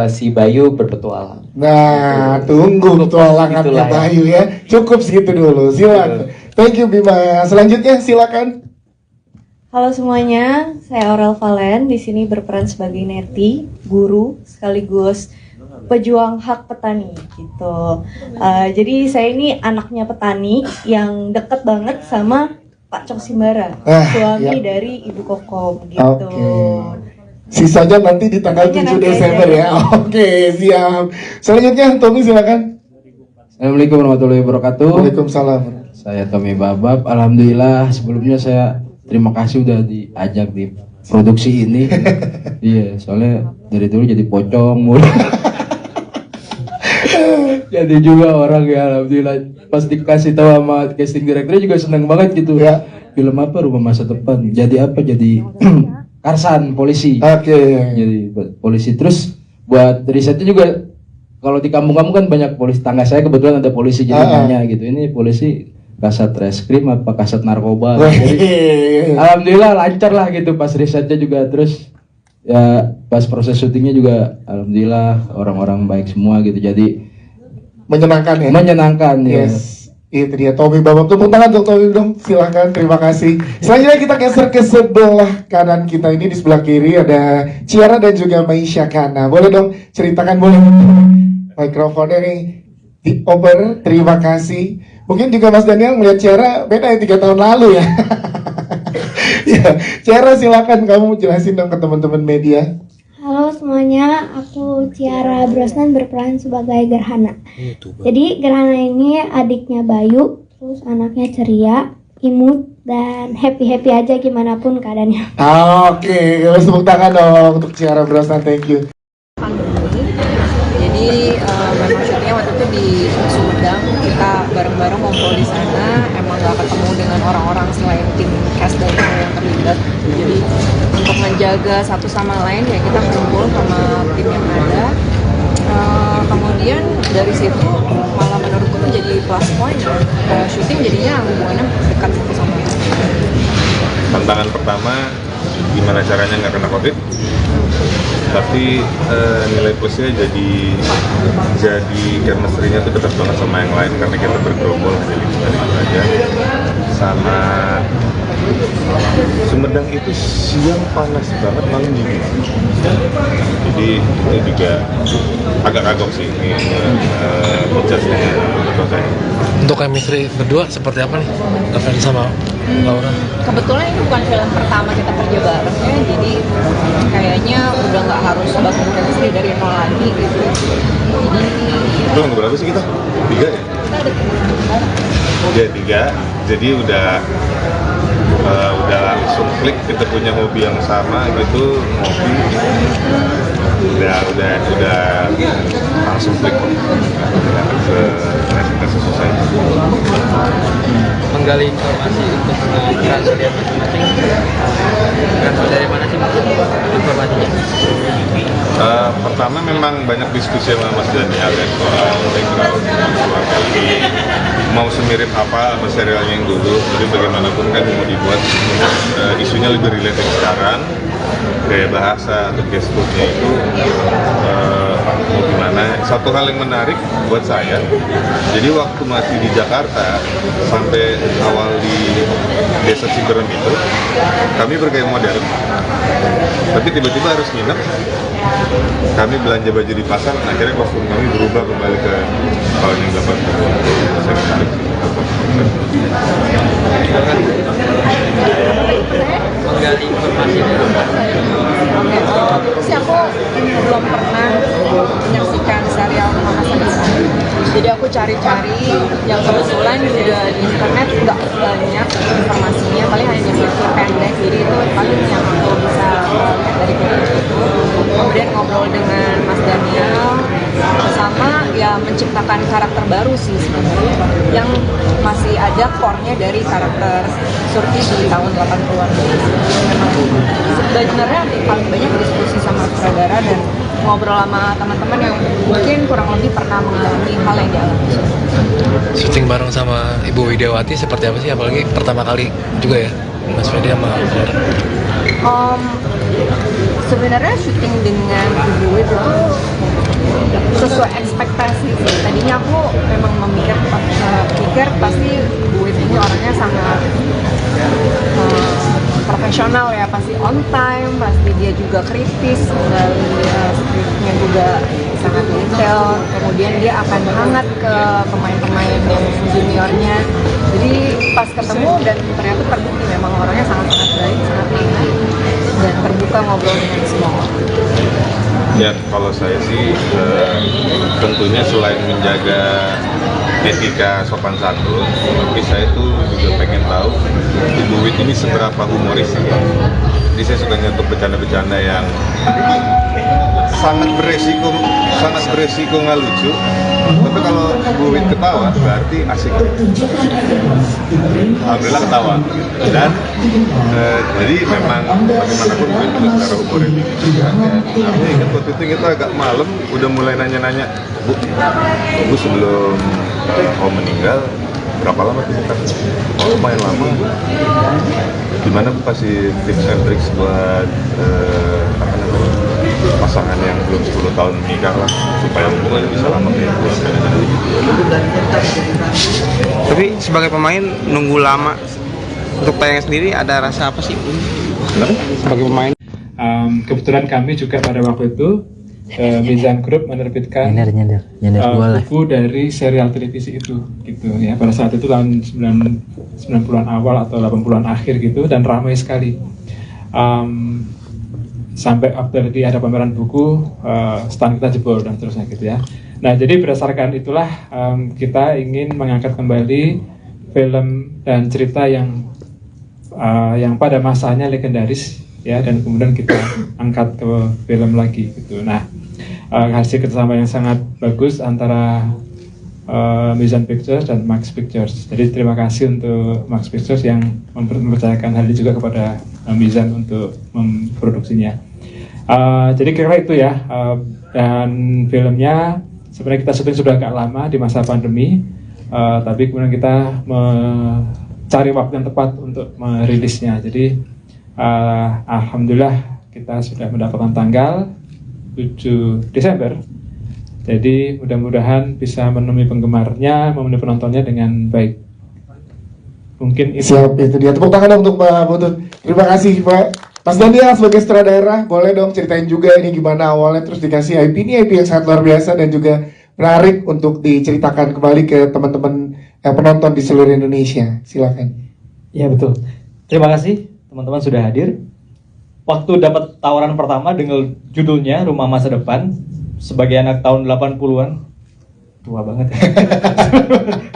si Bayu berpetualang. Nah, tunggu petualangannya Itulah ya. Bayu ya. Cukup segitu dulu, silakan. Thank you Bima. Selanjutnya silakan. Halo semuanya, saya Aurel Valen. Di sini berperan sebagai Neti, guru sekaligus pejuang hak petani gitu. Jadi saya ini anaknya petani yang deket banget sama Pak Cok Simbara, suami dari Ibu Kokom gitu. Sisanya nanti di tanggal 7 Desember ya. Oke, siap. Selanjutnya Tommy silakan. Assalamualaikum warahmatullahi wabarakatuh. Waalaikumsalam. Saya Tommy Babab. Alhamdulillah sebelumnya saya terima kasih udah diajak di produksi ini. Iya, soalnya dari dulu jadi pocong mulu. Jadi juga orang ya alhamdulillah pas dikasih tahu sama casting director juga seneng banget gitu. Ya. Film apa Rumah Masa Depan? Jadi apa? Jadi Karsan polisi. Jadi polisi terus buat risetnya juga kalau di kampung-kampung kan banyak polisi. Tangga saya kebetulan ada polisi jadi nanya gitu. Ini polisi kasat reskrim apa kasat narkoba? Jadi alhamdulillah lancar lah gitu pas risetnya juga terus ya pas proses syutingnya juga alhamdulillah orang-orang baik semua gitu. Jadi menyenangkan ya. Menyenangkan ya. Itu dia Tommy Babab, tepuk tangan untuk Tommy dong, silahkan, terima kasih. Selanjutnya kita geser ke sebelah kanan kita ini, di sebelah kiri ada Ciara dan juga Maisha Kana. Boleh dong ceritakan, boleh mikrofonnya nih dioper, terima kasih. Mungkin juga Mas Daniel melihat Ciara beda ya 3 tahun lalu ya. Ya, Ciara silakan kamu jelasin dong ke teman-teman media. Halo semuanya, aku Ciara Brosnan berperan sebagai Gerhana. Jadi Gerhana ini adiknya Bayu, terus anaknya ceria, imut, dan happy-happy aja gimana pun keadaannya. Oke, tepuk tangan dong untuk Ciara Brosnan, thank you. Jadi memang syutingnya waktu itu di Sumedang, kita bareng-bareng ngumpul di sana. Emang gak ketemu dengan orang-orang selain tim cast dan kru yang terlibat. Jadi untuk menjaga satu sama lain ya kita kumpul sama tim yang ada. Kemudian dari situ malah menurutku menjadi plus point ya. Syuting jadinya hubungannya dekat satu sama lain. Tantangan pertama gimana caranya nggak kena COVID, tapi nilai plusnya jadi chemistry-nya tuh dekat banget sama yang lain karena kita bergerombol dari itu aja. Sama Sumedang itu siang panas banget, malam dingin. Jadi ini juga agak kagok sih ini adjustnya untuk saya. Untuk chemistry berdua seperti apa nih? Gavin sama Laura? Kebetulan ini bukan film pertama kita kerja bareng ya, jadi kayaknya udah nggak harus bangun chemistry dari nol lagi gitu. Itu yang berapa sih kita? 3 ya? Kita ada 3. Ya 3, jadi udah langsung klik, kita punya hobi yang sama gitu, ngopi. udah langsung klik ke realitas selesai. Menggali informasi untuk peran kalian masing-masing, berasal dari mana sih mungkin informasinya? Pertama memang banyak diskusi sama Mas Daniel ya soal background keluarga ini mau semirip apa sama serialnya yang dulu, jadi bagaimanapun kan mau dibuat isunya lebih relate sekarang, gaya bahasa atau gesturnya itu mau gimana. Satu hal yang menarik buat saya, jadi waktu masih di Jakarta sampai awal di desa Ciberem itu kami bergaya modern, tapi tiba-tiba harus nginep, kami belanja baju di pasar, akhirnya kostum kami berubah kembali ke tahun yang 80-an. Menggali informasi dari sih aku belum pernah menyaksikan serial Rumah Masa Depan. Jadi aku cari-cari yang kebetulan juga di internet nggak banyak informasinya, paling hanya review pendek. Jadi itu paling yang aku bisa lihat dari video itu. Kemudian ngobrol dengan Mas Daniel, sama ya menciptakan karakter baru sih sebenarnya, yang masih ada core-nya dari karakter Surti di tahun 80-an. Sebenarnya paling banyak diskusi sama sutradara dan ngobrol sama teman-teman yang mungkin kurang lebih pernah mengalami hal yang dialami. Syuting bareng sama Ibu Widiawati seperti apa sih, apalagi pertama kali juga ya Mas Fedi sama Flora? Sebenarnya syuting dengan Ibu itu sesuai ekspektasi sih. Tadinya aku memang pikir pasti Bu ini orangnya sangat profesional ya, pasti on time, pasti dia juga kritis, skripnya juga sangat detail, kemudian dia akan hangat ke pemain-pemain yang juniornya. Jadi pas ketemu dan ternyata terbukti memang orangnya sangat-sangat baik, sangat enak dan terbuka ngobrol dengan semua orang. Ya, kalau saya sih tentunya selain menjaga etika sopan santun, tapi saya tuh juga pengen tahu Ibu Wit ini seberapa humoris sih. Jadi saya suka nyentuh bercanda-bercanda yang sangat beresiko nggak lucu. Tapi kalau Bu Wit ketawa berarti asik. Alhamdulillah ketawa. Dan jadi memang bagaimanapun Bu Wit juga secara humoris juga. Aku ingat waktu itu kita agak malam udah mulai nanya-nanya, Bu sebelum meninggal berapa lama tuh bukan? Oh lumayan lama. Gimana Bu kasih tips and tricks buat pasangan yang belum 10 tahun menikah lah supaya hubungannya bisa lama kayak Bu. Tapi sebagai pemain nunggu lama untuk tayang sendiri, ada rasa apa sih sebagai pemain? Kebetulan kami juga pada waktu itu Mizan Group menerbitkan buku dari serial televisi itu gitu ya, pada saat itu tahun 90-an awal atau 80-an akhir gitu, dan ramai sekali sampai tadi ada pameran buku, stand kita jebol dan terusnya gitu ya. Nah jadi berdasarkan itulah kita ingin mengangkat kembali film dan cerita yang pada masanya legendaris ya, dan kemudian kita angkat ke film lagi gitu. Nah hasil kerjasama yang sangat bagus antara Mizan Pictures dan Max Pictures. Jadi terima kasih untuk Max Pictures yang mempercayakan hal ini juga kepada Mizan untuk memproduksinya. Jadi kira-kira itu ya. Dan filmnya sebenarnya kita syuting sudah agak lama di masa pandemi, tapi kemudian kita mencari waktu yang tepat untuk merilisnya. Jadi alhamdulillah kita sudah mendapatkan tanggal 7 Desember. Jadi mudah-mudahan bisa menemui penggemarnya, memenuhi penontonnya dengan baik. Mungkin itu. Siap, itu dia. Tepuk tangan dong untuk Pak Putut. Terima kasih Pak. Mas Daniel sebagai sutradara, boleh dong ceritain juga ini gimana awalnya terus dikasih IP yang sangat luar biasa dan juga menarik untuk diceritakan kembali ke teman-teman penonton di seluruh Indonesia. Silakan. Ya betul. Terima kasih teman-teman sudah hadir. Waktu dapat tawaran pertama dengan judulnya Rumah Masa Depan, sebagai anak tahun 80-an, tua banget ya.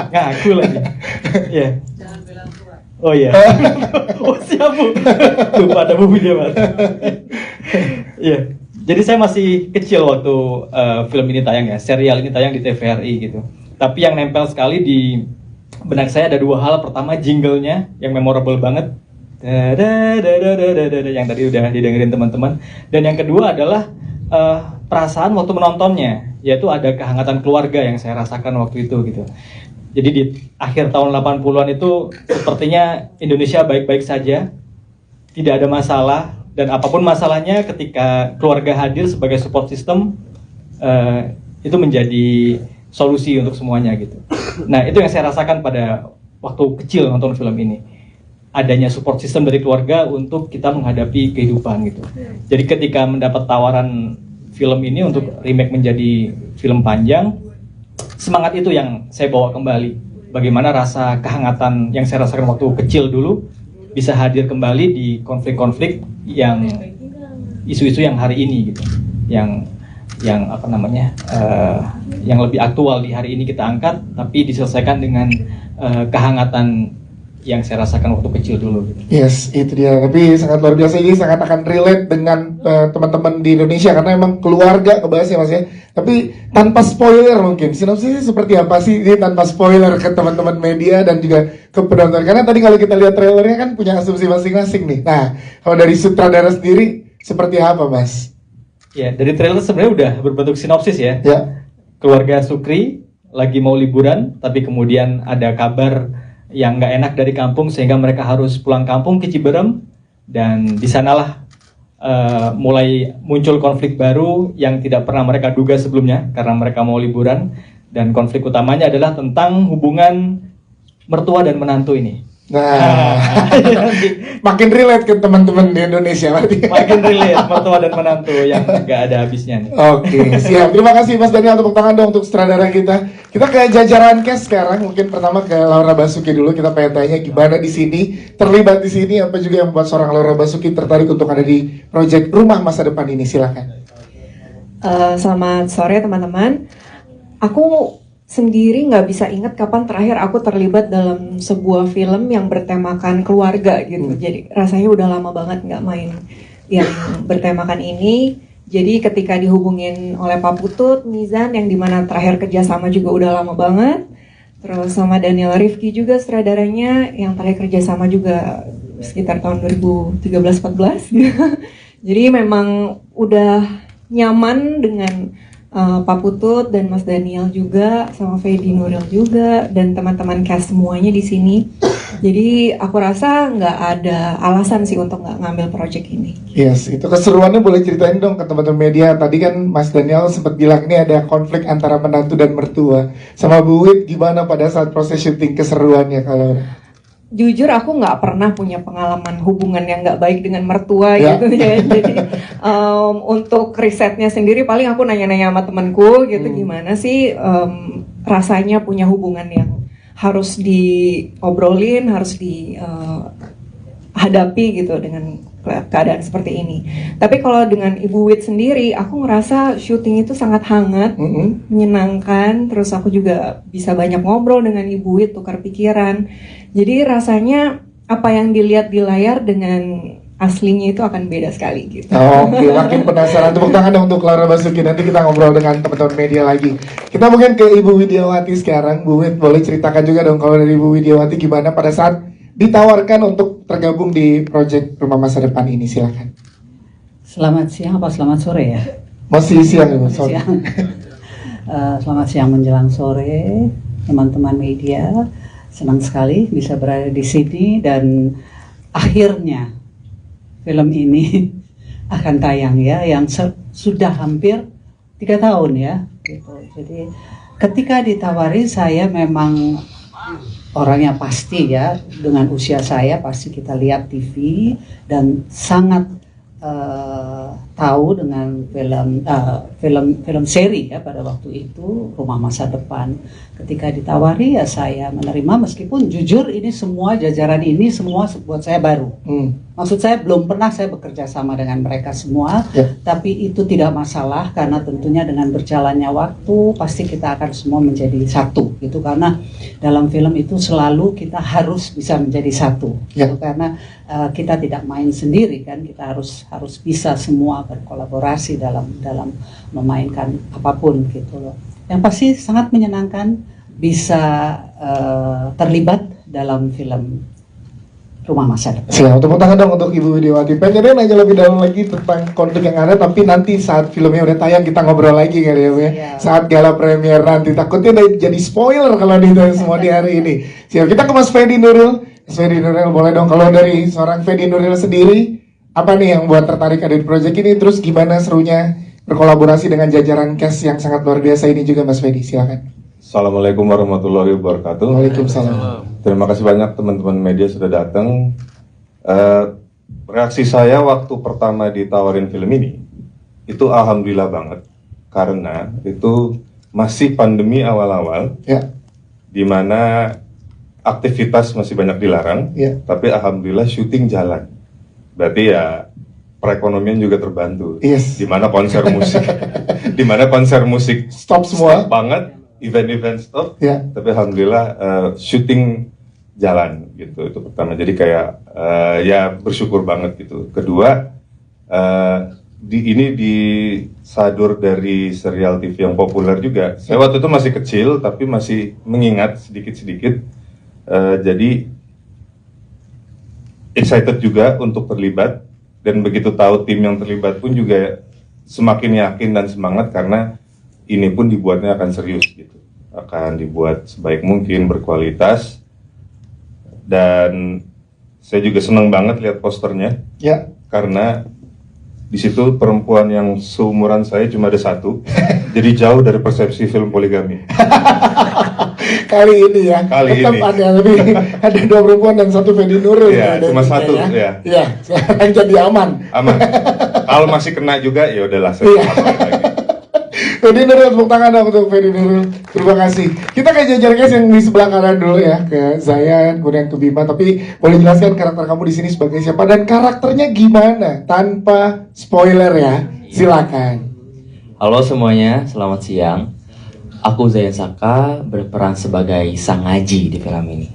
Ngaku lagi. Ya. Oh iya. Oh siap Bu. Lupa ada Bu Widiawati. Iya. Jadi saya masih kecil waktu film ini tayang ya, serial ini tayang di TVRI gitu. Tapi yang nempel sekali di benak saya ada dua hal. Pertama, jinglenya yang memorable banget, yang tadi udah didengerin teman-teman. Dan yang kedua adalah perasaan waktu menontonnya, yaitu ada kehangatan keluarga yang saya rasakan waktu itu gitu. Jadi di akhir tahun 80-an itu sepertinya Indonesia baik-baik saja, tidak ada masalah, dan apapun masalahnya ketika keluarga hadir sebagai support system, itu menjadi solusi untuk semuanya gitu. Nah, itu yang saya rasakan pada waktu kecil nonton film ini. Adanya support system dari keluarga untuk kita menghadapi kehidupan gitu. Jadi ketika mendapat tawaran film ini untuk remake menjadi film panjang, semangat itu yang saya bawa kembali. Bagaimana rasa kehangatan yang saya rasakan waktu kecil dulu bisa hadir kembali di konflik-konflik yang isu-isu yang hari ini gitu. Yang apa namanya? Yang lebih aktual di hari ini kita angkat, tapi diselesaikan dengan kehangatan yang saya rasakan waktu kecil dulu gitu. Yes, itu dia. Tapi sangat luar biasa, ini sangat akan relate dengan teman-teman di Indonesia karena emang keluarga kebahas ya Mas ya. Tapi tanpa spoiler mungkin, sinopsisnya seperti apa sih ini tanpa spoiler ke teman-teman media dan juga ke penonton. Karena tadi kalau kita lihat trailernya kan punya asumsi masing-masing nih. Nah, kalau dari sutradara sendiri seperti apa Mas? Ya, dari trailer sebenarnya udah berbentuk sinopsis ya. Ya. Keluarga Sukri lagi mau liburan, tapi kemudian ada kabar yang nggak enak dari kampung sehingga mereka harus pulang kampung ke Ciberem, dan di sanalah mulai muncul konflik baru yang tidak pernah mereka duga sebelumnya karena mereka mau liburan, dan konflik utamanya adalah tentang hubungan mertua dan menantu ini. Nah, makin relate ke teman-teman di Indonesia berarti. Makin relate mertua dan menantu yang nggak ada habisnya nih. Oke, siap. Terima kasih Mas Daniel, tepuk tangan dong untuk sutradara kita. Kita ke jajaran cast sekarang. Mungkin pertama ke Laura Basuki dulu. Kita pengen tanya gimana di sini, terlibat di sini, apa juga yang membuat seorang Laura Basuki tertarik untuk ada di proyek Rumah Masa Depan ini. Silakan. Selamat sore teman-teman. Aku sendiri nggak bisa ingat kapan terakhir aku terlibat dalam sebuah film yang bertemakan keluarga gitu. Jadi rasanya udah lama banget nggak main yang bertemakan ini. Jadi ketika dihubungin oleh Pak Putut, Mizan yang dimana terakhir kerjasama juga udah lama banget. Terus sama Daniel Rifki juga sutradaranya yang terakhir kerjasama juga sekitar tahun 2013-14. Jadi memang udah nyaman dengan Pak Putut dan Mas Daniel juga, sama Fedi Nuril juga, dan teman-teman cast semuanya di sini. Jadi aku rasa nggak ada alasan sih untuk nggak ngambil project ini. Yes, itu keseruannya boleh ceritain dong ke teman-teman media. Tadi kan Mas Daniel sempat bilang ini ada konflik antara menantu dan mertua. Sama Bu Wit, gimana pada saat proses syuting keseruannya kalau? Jujur aku nggak pernah punya pengalaman hubungan yang nggak baik dengan mertua gitu ya. Jadi untuk risetnya sendiri paling aku nanya-nanya sama temanku gitu, gimana sih rasanya punya hubungan yang harus diobrolin, harus dihadapi gitu dengan keadaan seperti ini. Tapi kalau dengan Ibu Wit sendiri, aku ngerasa syuting itu sangat hangat, menyenangkan. Terus aku juga bisa banyak ngobrol dengan Ibu Wit, tukar pikiran. Jadi rasanya apa yang dilihat di layar dengan aslinya itu akan beda sekali gitu. Oke, makin penasaran. Tepuk tangan dong untuk Laura Basuki. Nanti kita ngobrol dengan teman-teman media lagi. Kita mungkin ke Ibu Widiawati sekarang. Bu Wit, boleh ceritakan juga dong kalau dari Ibu Widiawati gimana pada saat ditawarkan untuk tergabung di proyek Rumah Masa Depan ini. Silakan. Selamat siang apa selamat sore ya? Masih siang ya, Masih siang. Selamat siang menjelang sore teman-teman media. Senang sekali bisa berada di sini dan akhirnya film ini akan tayang ya, yang sudah hampir 3 tahun ya. Gitu. Jadi ketika ditawari saya memang orangnya pasti ya, dengan usia saya pasti kita lihat TV dan sangat tahu dengan film seri ya pada waktu itu Rumah Masa Depan. Ketika ditawari ya saya menerima, meskipun jujur ini semua jajaran ini semua buat saya baru. Maksud saya belum pernah saya bekerja sama dengan mereka semua, tapi itu tidak masalah karena tentunya dengan berjalannya waktu pasti kita akan semua menjadi satu gitu, karena dalam film itu selalu kita harus bisa menjadi satu gitu, karena kita tidak main sendiri kan, kita harus bisa semua berkolaborasi dalam memainkan apapun gitu loh. Yang pasti sangat menyenangkan bisa terlibat dalam film Rumah Masa Depan. Siap, tepuk tangan dong untuk Ibu Widiawati. Pengen aja lebih dalam lagi tentang konflik yang ada, tapi nanti saat filmnya udah tayang kita ngobrol lagi kali ya. Saat gala premier nanti, takutnya jadi spoiler kalau semua di hari ini. Siap, kita ke Mas Fedi Nuril. Mas Fedi Nuril, boleh dong kalau dari seorang Fedi Nuril sendiri, apa nih yang buat tertarik ada di proyek ini? Terus gimana serunya berkolaborasi dengan jajaran cast yang sangat luar biasa ini juga, Mas Fedi, silakan. Assalamualaikum warahmatullahi wabarakatuh. Waalaikumsalam. Terima kasih banyak teman-teman media sudah datang. Reaksi saya waktu pertama ditawarin film ini, itu alhamdulillah banget. Karena itu masih pandemi awal-awal, di mana aktivitas masih banyak dilarang, tapi alhamdulillah syuting jalan. Berarti ya perekonomian juga terbantu. Di mana konser musik, di mana konser musik stop semua banget. Event-event stop, tapi alhamdulillah syuting jalan gitu, itu pertama. Jadi kayak ya bersyukur banget gitu. Kedua, ini disadur dari serial TV yang populer juga. Saya waktu itu masih kecil tapi masih mengingat sedikit-sedikit. Jadi excited juga untuk terlibat, dan begitu tahu tim yang terlibat pun juga semakin yakin dan semangat karena ini pun dibuatnya akan serius gitu, akan dibuat sebaik mungkin, berkualitas, dan saya juga senang banget lihat posternya, karena di situ perempuan yang seumuran saya cuma ada satu, jadi jauh dari persepsi film poligami. Kali ini ya, kali tetap ini ada 2 perempuan dan 1 Fedi Nuril. Cuma 1 ya. Sekarang jadi aman. Kalau masih kena juga ya udahlah. Fedi Nuril, tepuk tangan dong untuk Fedi Nuril. Terima kasih. Kita ke jajar-jajar yang di sebelah kanan dulu ya, ke saya, kemudian ke Bima. Tapi boleh jelaskan karakter kamu di sini sebagai siapa dan karakternya gimana tanpa spoiler ya. Silakan. Halo semuanya, selamat siang. Aku Zayan Saka berperan sebagai Sang Ngaji di film ini.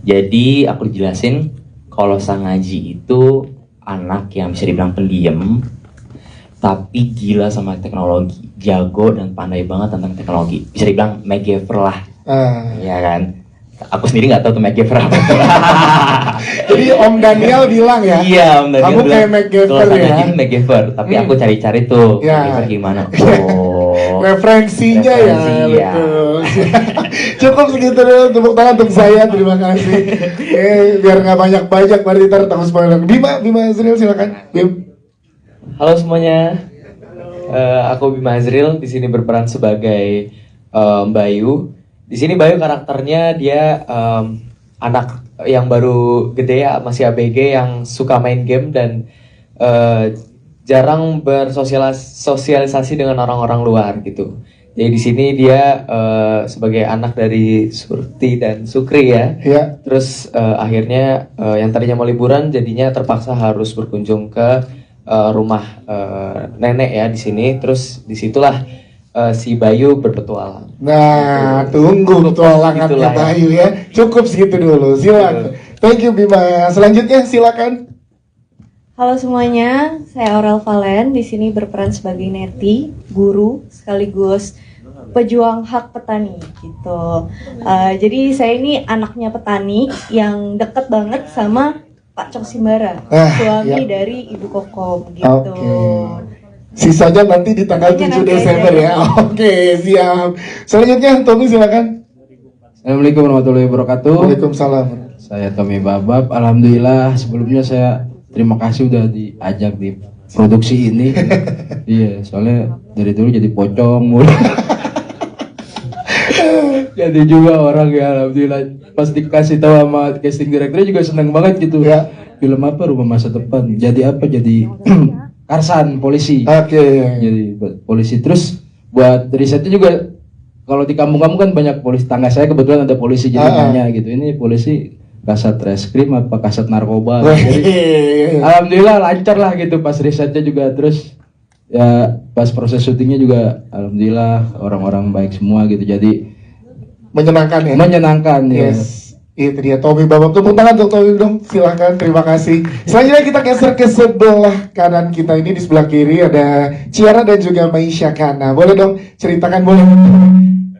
Jadi aku dijelasin kalau Sang Ngaji itu anak yang bisa dibilang pendiam, tapi gila sama teknologi, jago dan pandai banget tentang teknologi. Bisa dibilang MacGyver lah, ya kan? Aku sendiri nggak tahu tuh MacGyver apa. Jadi Om Daniel bilang ya, iya, Om Daniel kamu bilang, kayak MacGyver ya. MacGyver, tapi aku cari-cari tuh MacGyver gimana. Referensinya ya, betul. Cukup segitu dulu, tepuk tangan untuk saya, terima kasih. Biar nggak banyak-banyak, mari ntar tahu spoiler. Bima Azril silakan. Bim. Halo semuanya, aku Bima Azril, di sini berperan sebagai Bayu. Di sini Bayu karakternya dia anak yang baru gede ya, masih ABG yang suka main game dan jarang bersosialisasi dengan orang-orang luar gitu. Jadi di sini dia sebagai anak dari Surti dan Sukri ya. Terus akhirnya yang tadinya mau liburan jadinya terpaksa harus berkunjung ke rumah nenek ya di sini. Terus disitulah si Bayu berpetualang. Nah, tunggu petualangannya Bayu ya. Cukup segitu dulu. Silakan. Thank you Bima. Selanjutnya silakan. Halo semuanya, saya Aurel Valen, di sini berperan sebagai Nerti, guru sekaligus pejuang hak petani gitu. Jadi saya ini anaknya petani yang deket banget sama Pak Cok Simbara, suami dari Ibu Kokom gitu. Sisanya nanti di tanggal 7 Desember ya. Oke, siap. Selanjutnya Tommy silakan. Assalamualaikum warahmatullahi wabarakatuh. Waalaikumsalam. Saya Tommy Babab. Alhamdulillah sebelumnya saya terima kasih udah diajak di produksi ini. Iya, soalnya dari dulu jadi pocong mulu. Jadi juga orang ya, alhamdulillah pas dikasih tahu sama casting director juga seneng banget gitu. Film apa Rumah Masa Depan? Jadi apa? Jadi Karsan polisi. Jadi polisi. Terus buat risetnya juga kalau di kampung-kampung kan banyak polisi. Tangga saya kebetulan ada polisi jadi nanya gitu. Ini polisi kasat reskrim apa kasat narkoba. Jadi alhamdulillah lancar lah gitu pas risetnya juga, terus ya pas proses syutingnya juga alhamdulillah orang-orang baik semua gitu, jadi menyenangkan ya. Menyenangkan ya. Yes. Itu dia Tommy Babak, tepuk tangan untuk Tommy dong, silahkan, terima kasih. Selanjutnya kita geser ke sebelah kanan kita, ini di sebelah kiri ada Ciara dan juga Maisha Kana. Boleh dong ceritakan, boleh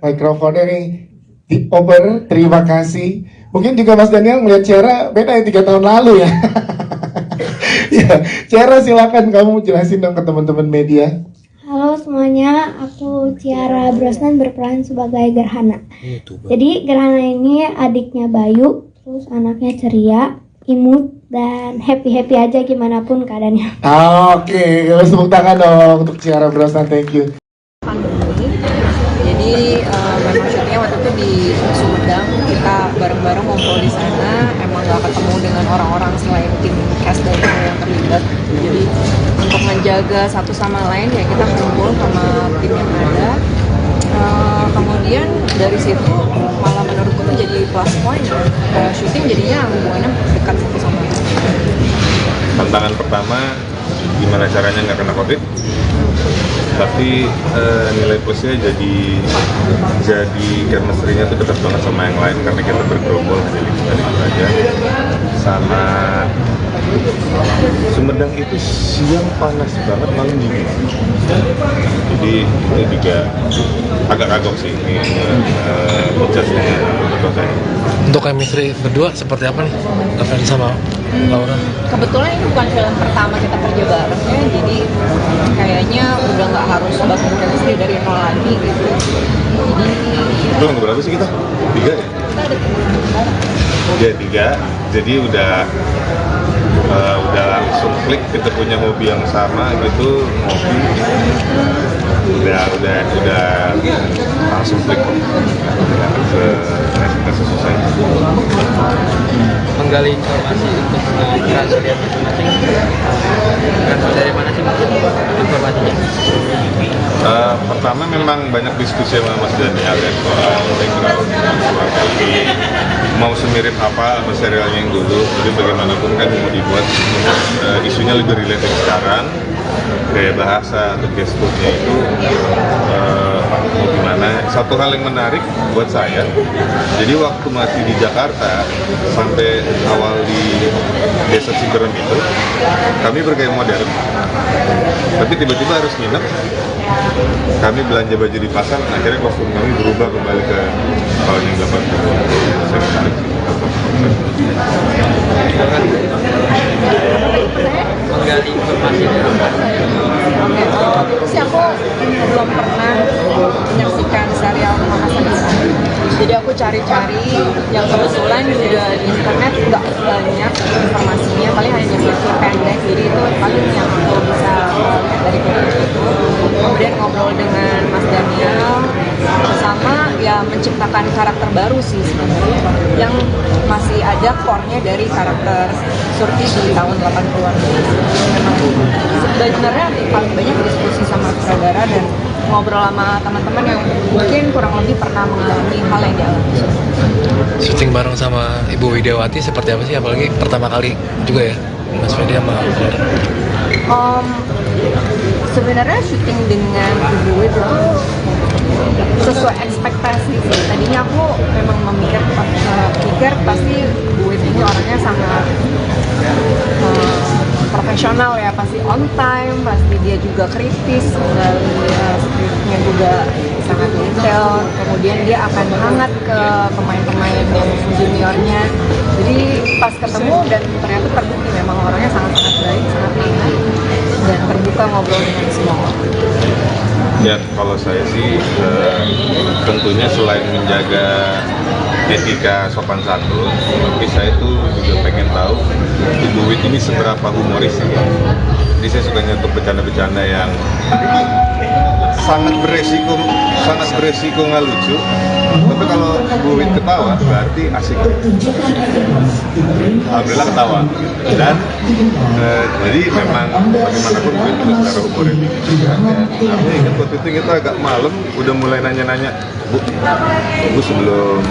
mikrofonnya nih dioper, terima kasih. Mungkin juga Mas Daniel melihat Ciara beda ya 3 tahun lalu ya. Ya, Ciara silakan kamu jelasin dong ke teman-teman media. Halo semuanya, aku Ciara Brosnan berperan sebagai Gerhana. Jadi Gerhana ini adiknya Bayu, terus anaknya ceria, imut, dan happy-happy aja gimana pun keadaannya. Oke, tepuk tangan dong untuk Ciara Brosnan, thank you. Jadi memang syutingnya waktu itu di Sumedang, kita bareng-bareng ngumpul di sana. Emang gak ketemu dengan orang-orang selain tim cast dan yang terlibat. Jadi untuk menjaga satu sama lain ya kita kumpul sama tim yang ada. Kemudian dari situ malah menurutku menjadi plus point. Syuting jadinya hubungannya dekat satu sama lain. Tantangan pertama gimana caranya nggak kena COVID, tapi nilai plusnya jadi chemistry-nya tuh dekat banget sama yang lain karena kita bergerombol hanya 5 aja. Sama Sumedang itu siang panas banget, malam dingin. Jadi itu juga agak kagok sih ini adjustnya untuk saya. Untuk chemistry berdua seperti apa nih, Rafael sama Laura? Kebetulan ini bukan film pertama kita kerja bareng ya, jadi kayaknya udah nggak harus bangun chemistry dari nol lagi gitu. Jadi belum berapa sih kita? 3 ya? kita ada Ya 3, jadi udah langsung klik, kita punya hobi yang sama gitu, ngopi udah langsung klik kok, kita selesai. Menggali informasi untuk peran kalian masing-masing, berasal dari mana sih mungkin informasinya? Pertama memang banyak diskusi sama Mas Daniel ya soal background keluarga ini mau semirip apa sama serialnya yang dulu, jadi bagaimanapun kan mau dibuat isunya lebih relate sekarang, gaya bahasa atau gesturnya itu mau gimana. Satu hal yang menarik buat saya, jadi waktu masih di Jakarta sampai awal di Desa Ciberem itu kami bergaya modern, tapi tiba-tiba harus nginep, kami belanja baju di pasar, akhirnya kostum kami berubah kembali ke tahun yang 80. Menggali informasi dari sih aku belum pernah menyaksikan serial Mama Sadisani. Jadi aku cari-cari yang kebetulan juga di internet nggak banyak informasinya, paling hanya sesi pendek, jadi itu paling yang aku bisa lihat dari video itu. Kemudian ngobrol dengan Mas Daniel, sama ya menciptakan karakter baru sih sebenarnya yang masih ada core-nya dari karakter Surti di tahun 80-an. Memang sebenarnya paling banyak diskusi sama sutradara dan ngobrol sama teman-teman yang mungkin kurang lebih pernah mengalami hal yang dialami. Syuting bareng sama Ibu Widiawati seperti apa sih, apalagi pertama kali juga ya Mas Fedi sama sebenarnya syuting dengan Ibu itu sesuai ekspektasi sih. Tadinya aku memang pikir pasti Bu Wit ini orangnya sangat profesional ya, pasti on time, pasti dia juga kritis, skripnya juga sangat detail, kemudian dia akan hangat ke pemain-pemain yang juniornya. Jadi pas ketemu dan ternyata terbukti memang orangnya sangat-sangat baik, sangat hangat dan terbuka ngobrol dengan semua orang. Ya kalau saya sih tentunya selain menjaga etika sopan santun, tapi saya tuh juga pengen tahu Ibu Wit ini seberapa humoris ya. Jadi saya suka nyentuh bercanda-bercanda yang sangat beresiko nggak lucu, tapi kalau Bu Wit ketawa berarti asik. Alhamdulillah ketawa dan jadi memang bagaimanapun Bu Wit juga secara humoris tinggi. Aku ingat waktu itu kita agak malam udah mulai nanya-nanya, Bu sebelum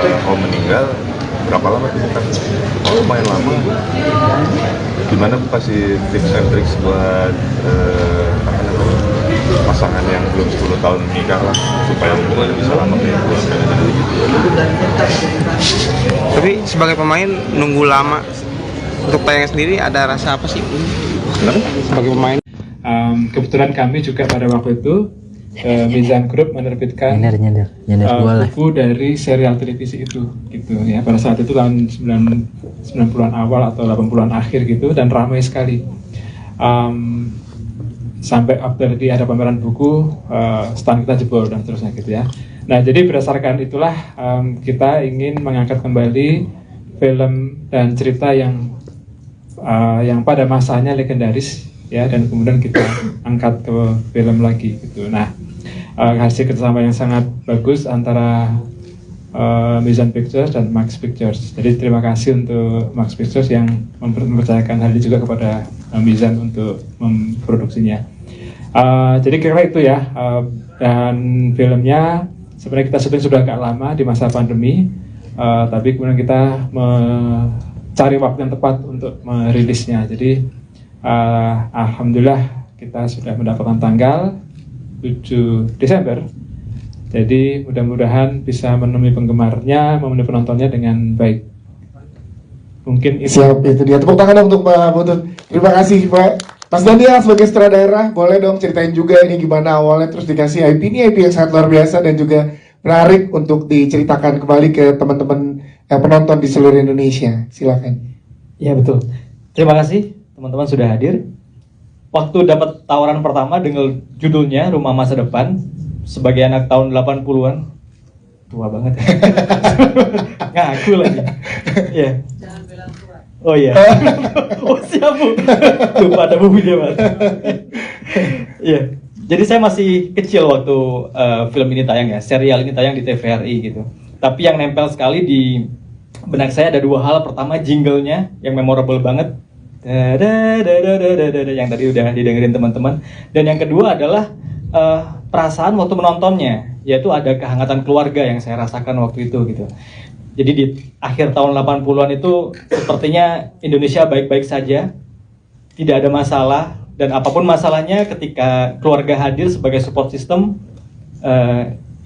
Om meninggal berapa lama tuh bukan? Oh lumayan lama. Gimana Bu kasih tips and tricks buat pasangan yang belum 10 tahun menikah lah, supaya hubungannya bisa lama kayak Bu gitu. Tapi sebagai pemain nunggu lama untuk tayang sendiri ada rasa apa sih? Sebagai pemain? Kebetulan kami juga pada waktu itu Mizan Group menerbitkan buku dari serial televisi itu, gitu ya. Pada saat itu tahun 90-an awal atau 80-an akhir gitu, dan ramai sekali. Sampai waktu tadi ada pameran buku, stand kita jebol dan terusnya gitu ya. Nah, jadi berdasarkan itulah kita ingin mengangkat kembali film dan cerita yang pada masanya legendaris ya, dan kemudian kita angkat ke film lagi gitu. Nah, hasil kerjasama yang sangat bagus antara Mizan Pictures dan Max Pictures. Jadi terima kasih untuk Max Pictures yang mempercayakan hal ini juga kepada Mizan untuk memproduksinya. Jadi kira-kira itu ya. Dan filmnya sebenarnya kita syuting sudah agak lama di masa pandemi, tapi kemudian kita mencari waktu yang tepat untuk merilisnya. Jadi alhamdulillah kita sudah mendapatkan tanggal 7 Desember. Jadi mudah-mudahan bisa menemui penggemarnya, memenuhi penontonnya dengan baik. Mungkin itu. Siap, itu dia. Tepuk tangan dong untuk Pak Putut. Terima kasih Pak. Mas Daniel sebagai sutradara, boleh dong ceritain juga ini gimana awalnya, terus dikasih IP ini, IP yang sangat luar biasa dan juga menarik untuk diceritakan kembali ke teman-teman penonton di seluruh Indonesia. Silakan. Ya betul. Terima kasih teman-teman sudah hadir. Waktu dapat tawaran pertama dengan judulnya Rumah Masa Depan, sebagai anak tahun 80-an, tua banget. Ngaku lagi. Ya. Oh iya. Oh siap Bu. Tuh pada Bu Widawati. Iya. Jadi saya masih kecil waktu film ini tayang ya, serial ini tayang di TVRI gitu. Tapi yang nempel sekali di benak saya ada dua hal. Pertama, jinglenya yang memorable banget. Yang tadi udah didengerin teman-teman. Dan yang kedua adalah perasaan waktu menontonnya, yaitu ada kehangatan keluarga yang saya rasakan waktu itu gitu. Jadi di akhir tahun 80-an itu sepertinya Indonesia baik-baik saja, tidak ada masalah, dan apapun masalahnya ketika keluarga hadir sebagai support system,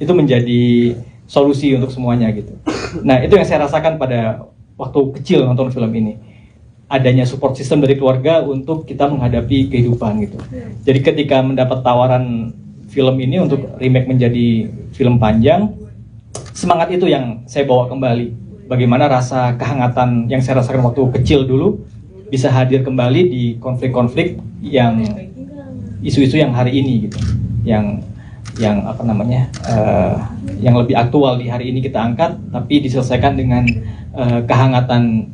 itu menjadi solusi untuk semuanya gitu. Nah, itu yang saya rasakan pada waktu kecil nonton film ini. Adanya support system dari keluarga untuk kita menghadapi kehidupan gitu. Jadi ketika mendapat tawaran film ini untuk remake menjadi film panjang, semangat itu yang saya bawa kembali. Bagaimana rasa kehangatan yang saya rasakan waktu kecil dulu bisa hadir kembali di konflik-konflik yang isu-isu yang hari ini gitu. Yang apa namanya? Yang lebih aktual di hari ini kita angkat, tapi diselesaikan dengan kehangatan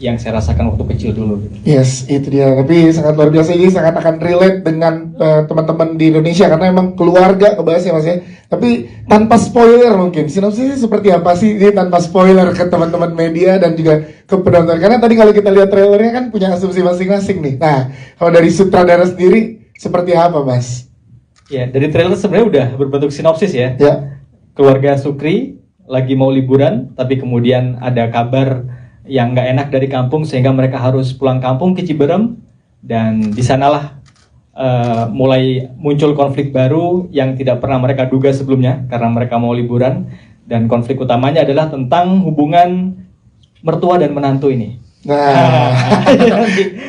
yang saya rasakan waktu kecil dulu. Yes, itu dia. Tapi sangat luar biasa, ini sangat akan relate dengan teman-teman di Indonesia karena emang keluarga kebahas ya Mas ya. Tapi tanpa spoiler mungkin, sinopsisnya seperti apa sih ini tanpa spoiler ke teman-teman media dan juga ke penonton. Karena tadi kalau kita lihat trailernya kan punya asumsi masing-masing nih. Nah, kalau dari sutradara sendiri seperti apa Mas? Ya, dari trailer sebenarnya udah berbentuk sinopsis ya. Ya. Keluarga Sukri lagi mau liburan, tapi kemudian ada kabar yang nggak enak dari kampung sehingga mereka harus pulang kampung ke Ciberem, dan di sanalah mulai muncul konflik baru yang tidak pernah mereka duga sebelumnya karena mereka mau liburan, dan konflik utamanya adalah tentang hubungan mertua dan menantu ini. Nah,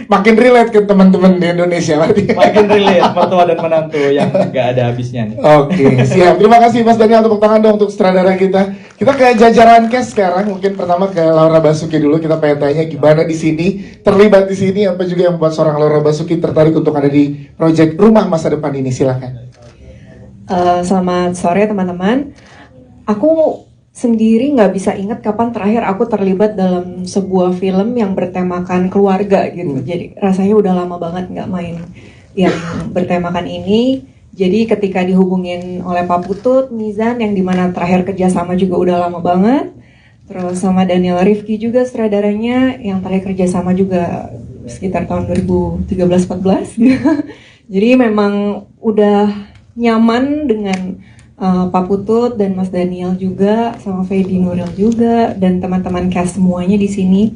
makin relate ke teman-teman di Indonesia berarti. Makin relate mertua dan menantu yang nggak ada habisnya nih. Oke, siap. Terima kasih Mas Daniel, tepuk tangan dong untuk sutradara kita. Kita ke jajaran cast sekarang. Mungkin pertama ke Laura Basuki dulu. Kita pengen tanya gimana di sini, terlibat di sini, apa juga yang membuat seorang Laura Basuki tertarik untuk ada di proyek Rumah Masa Depan ini. Silakan. Selamat sore teman-teman. Aku sendiri nggak bisa ingat kapan terakhir aku terlibat dalam sebuah film yang bertemakan keluarga gitu. Jadi rasanya udah lama banget nggak main yang bertemakan ini. Jadi ketika dihubungin oleh Pak Putut, Mizan yang dimana terakhir kerjasama juga udah lama banget. Terus sama Daniel Rifki juga sutradaranya yang terakhir kerjasama juga sekitar tahun 2013-14 gitu. Jadi memang udah nyaman dengan Pak Putut dan Mas Daniel juga, sama Fedi Nuril juga, dan teman-teman cast semuanya di sini.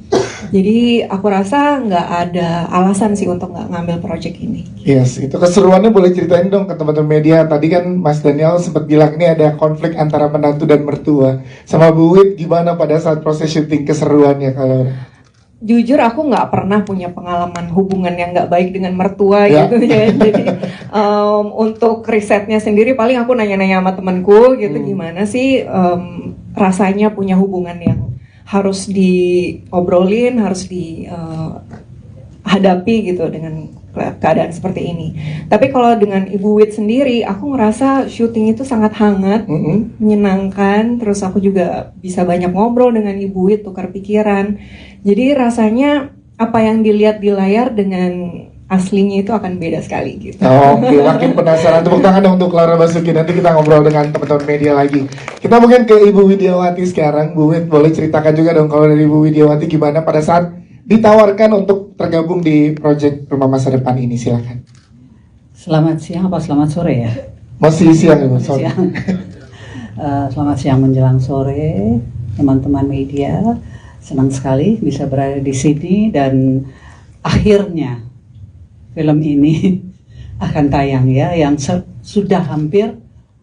Jadi aku rasa nggak ada alasan sih untuk nggak ngambil project ini. Yes, itu keseruannya boleh ceritain dong ke teman-teman media. Tadi kan Mas Daniel sempat bilang ini ada konflik antara menantu dan mertua. Sama Bu Wit, gimana pada saat proses syuting keseruannya kalau? Jujur aku nggak pernah punya pengalaman hubungan yang nggak baik dengan mertua gitu ya. Jadi untuk risetnya sendiri paling aku nanya-nanya sama temanku gitu, gimana sih rasanya punya hubungan yang harus diobrolin, harus dihadapi gitu dengan keadaan seperti ini. Tapi kalau dengan Ibu Wit sendiri, aku ngerasa syuting itu sangat hangat, menyenangkan. Terus aku juga bisa banyak ngobrol dengan Ibu Wit, tukar pikiran. Jadi rasanya apa yang dilihat di layar dengan aslinya itu akan beda sekali gitu. Oke, makin penasaran. Tepuk tangan dong untuk Clara Basuki. Nanti kita ngobrol dengan teman-teman media lagi. Kita mungkin ke Ibu Widiawati sekarang. Bu Wit, boleh ceritakan juga dong kalau dari Ibu Widiawati gimana pada saat ditawarkan untuk tergabung di proyek Rumah Masa Depan ini, silakan. Selamat siang apa selamat sore ya? Masih siang Ibu. Siang. Selamat siang menjelang sore, teman-teman media. Senang sekali bisa berada di sini dan akhirnya film ini akan tayang ya, yang sudah hampir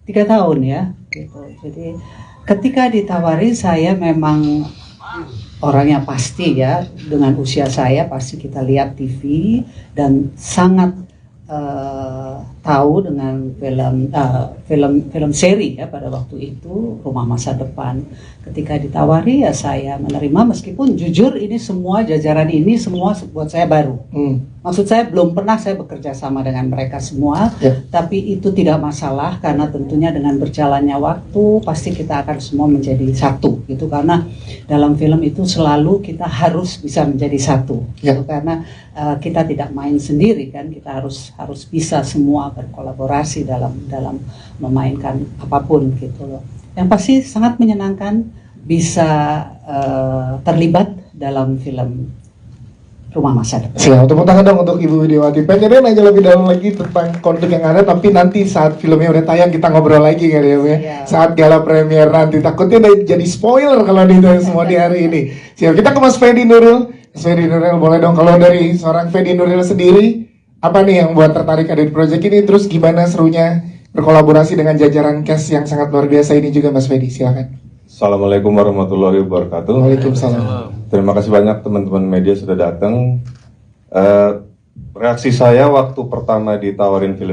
3 tahun ya. Gitu. Jadi ketika ditawari saya memang orangnya pasti ya, dengan usia saya pasti kita lihat TV dan sangat tahu dengan film seri ya pada waktu itu, Rumah Masa Depan. Ketika ditawari ya saya menerima, meskipun jujur ini semua jajaran ini semua buat saya baru. Maksud saya belum pernah saya bekerja sama dengan mereka semua, tapi itu tidak masalah karena tentunya dengan berjalannya waktu pasti kita akan semua menjadi satu gitu, karena dalam film itu selalu kita harus bisa menjadi satu gitu, karena kita tidak main sendiri kan, kita harus bisa semua berkolaborasi dalam memainkan apapun gitu loh. Yang pasti sangat menyenangkan bisa terlibat dalam film Rumah Masa Depan. Siap, tepuk tangan dong untuk Ibu Widiawati. Pengennya nanya lebih dalam lagi tentang konflik yang ada, tapi nanti saat filmnya udah tayang kita ngobrol lagi kali ya, saat gala premier nanti. Takutnya jadi spoiler kalau ditanya semua di hari ini. Siap, kita ke Mas Fedi Nuril. Mas Fedi Nuril, boleh dong kalau dari seorang Fedi Nuril sendiri, apa nih yang buat tertarik ada di proyek ini? Terus gimana serunya berkolaborasi dengan jajaran cast yang sangat luar biasa ini juga, Mas Fedi, silakan. Assalamualaikum warahmatullahi wabarakatuh. Waalaikumsalam. Terima kasih banyak teman-teman media sudah datang. Reaksi saya waktu pertama ditawarin film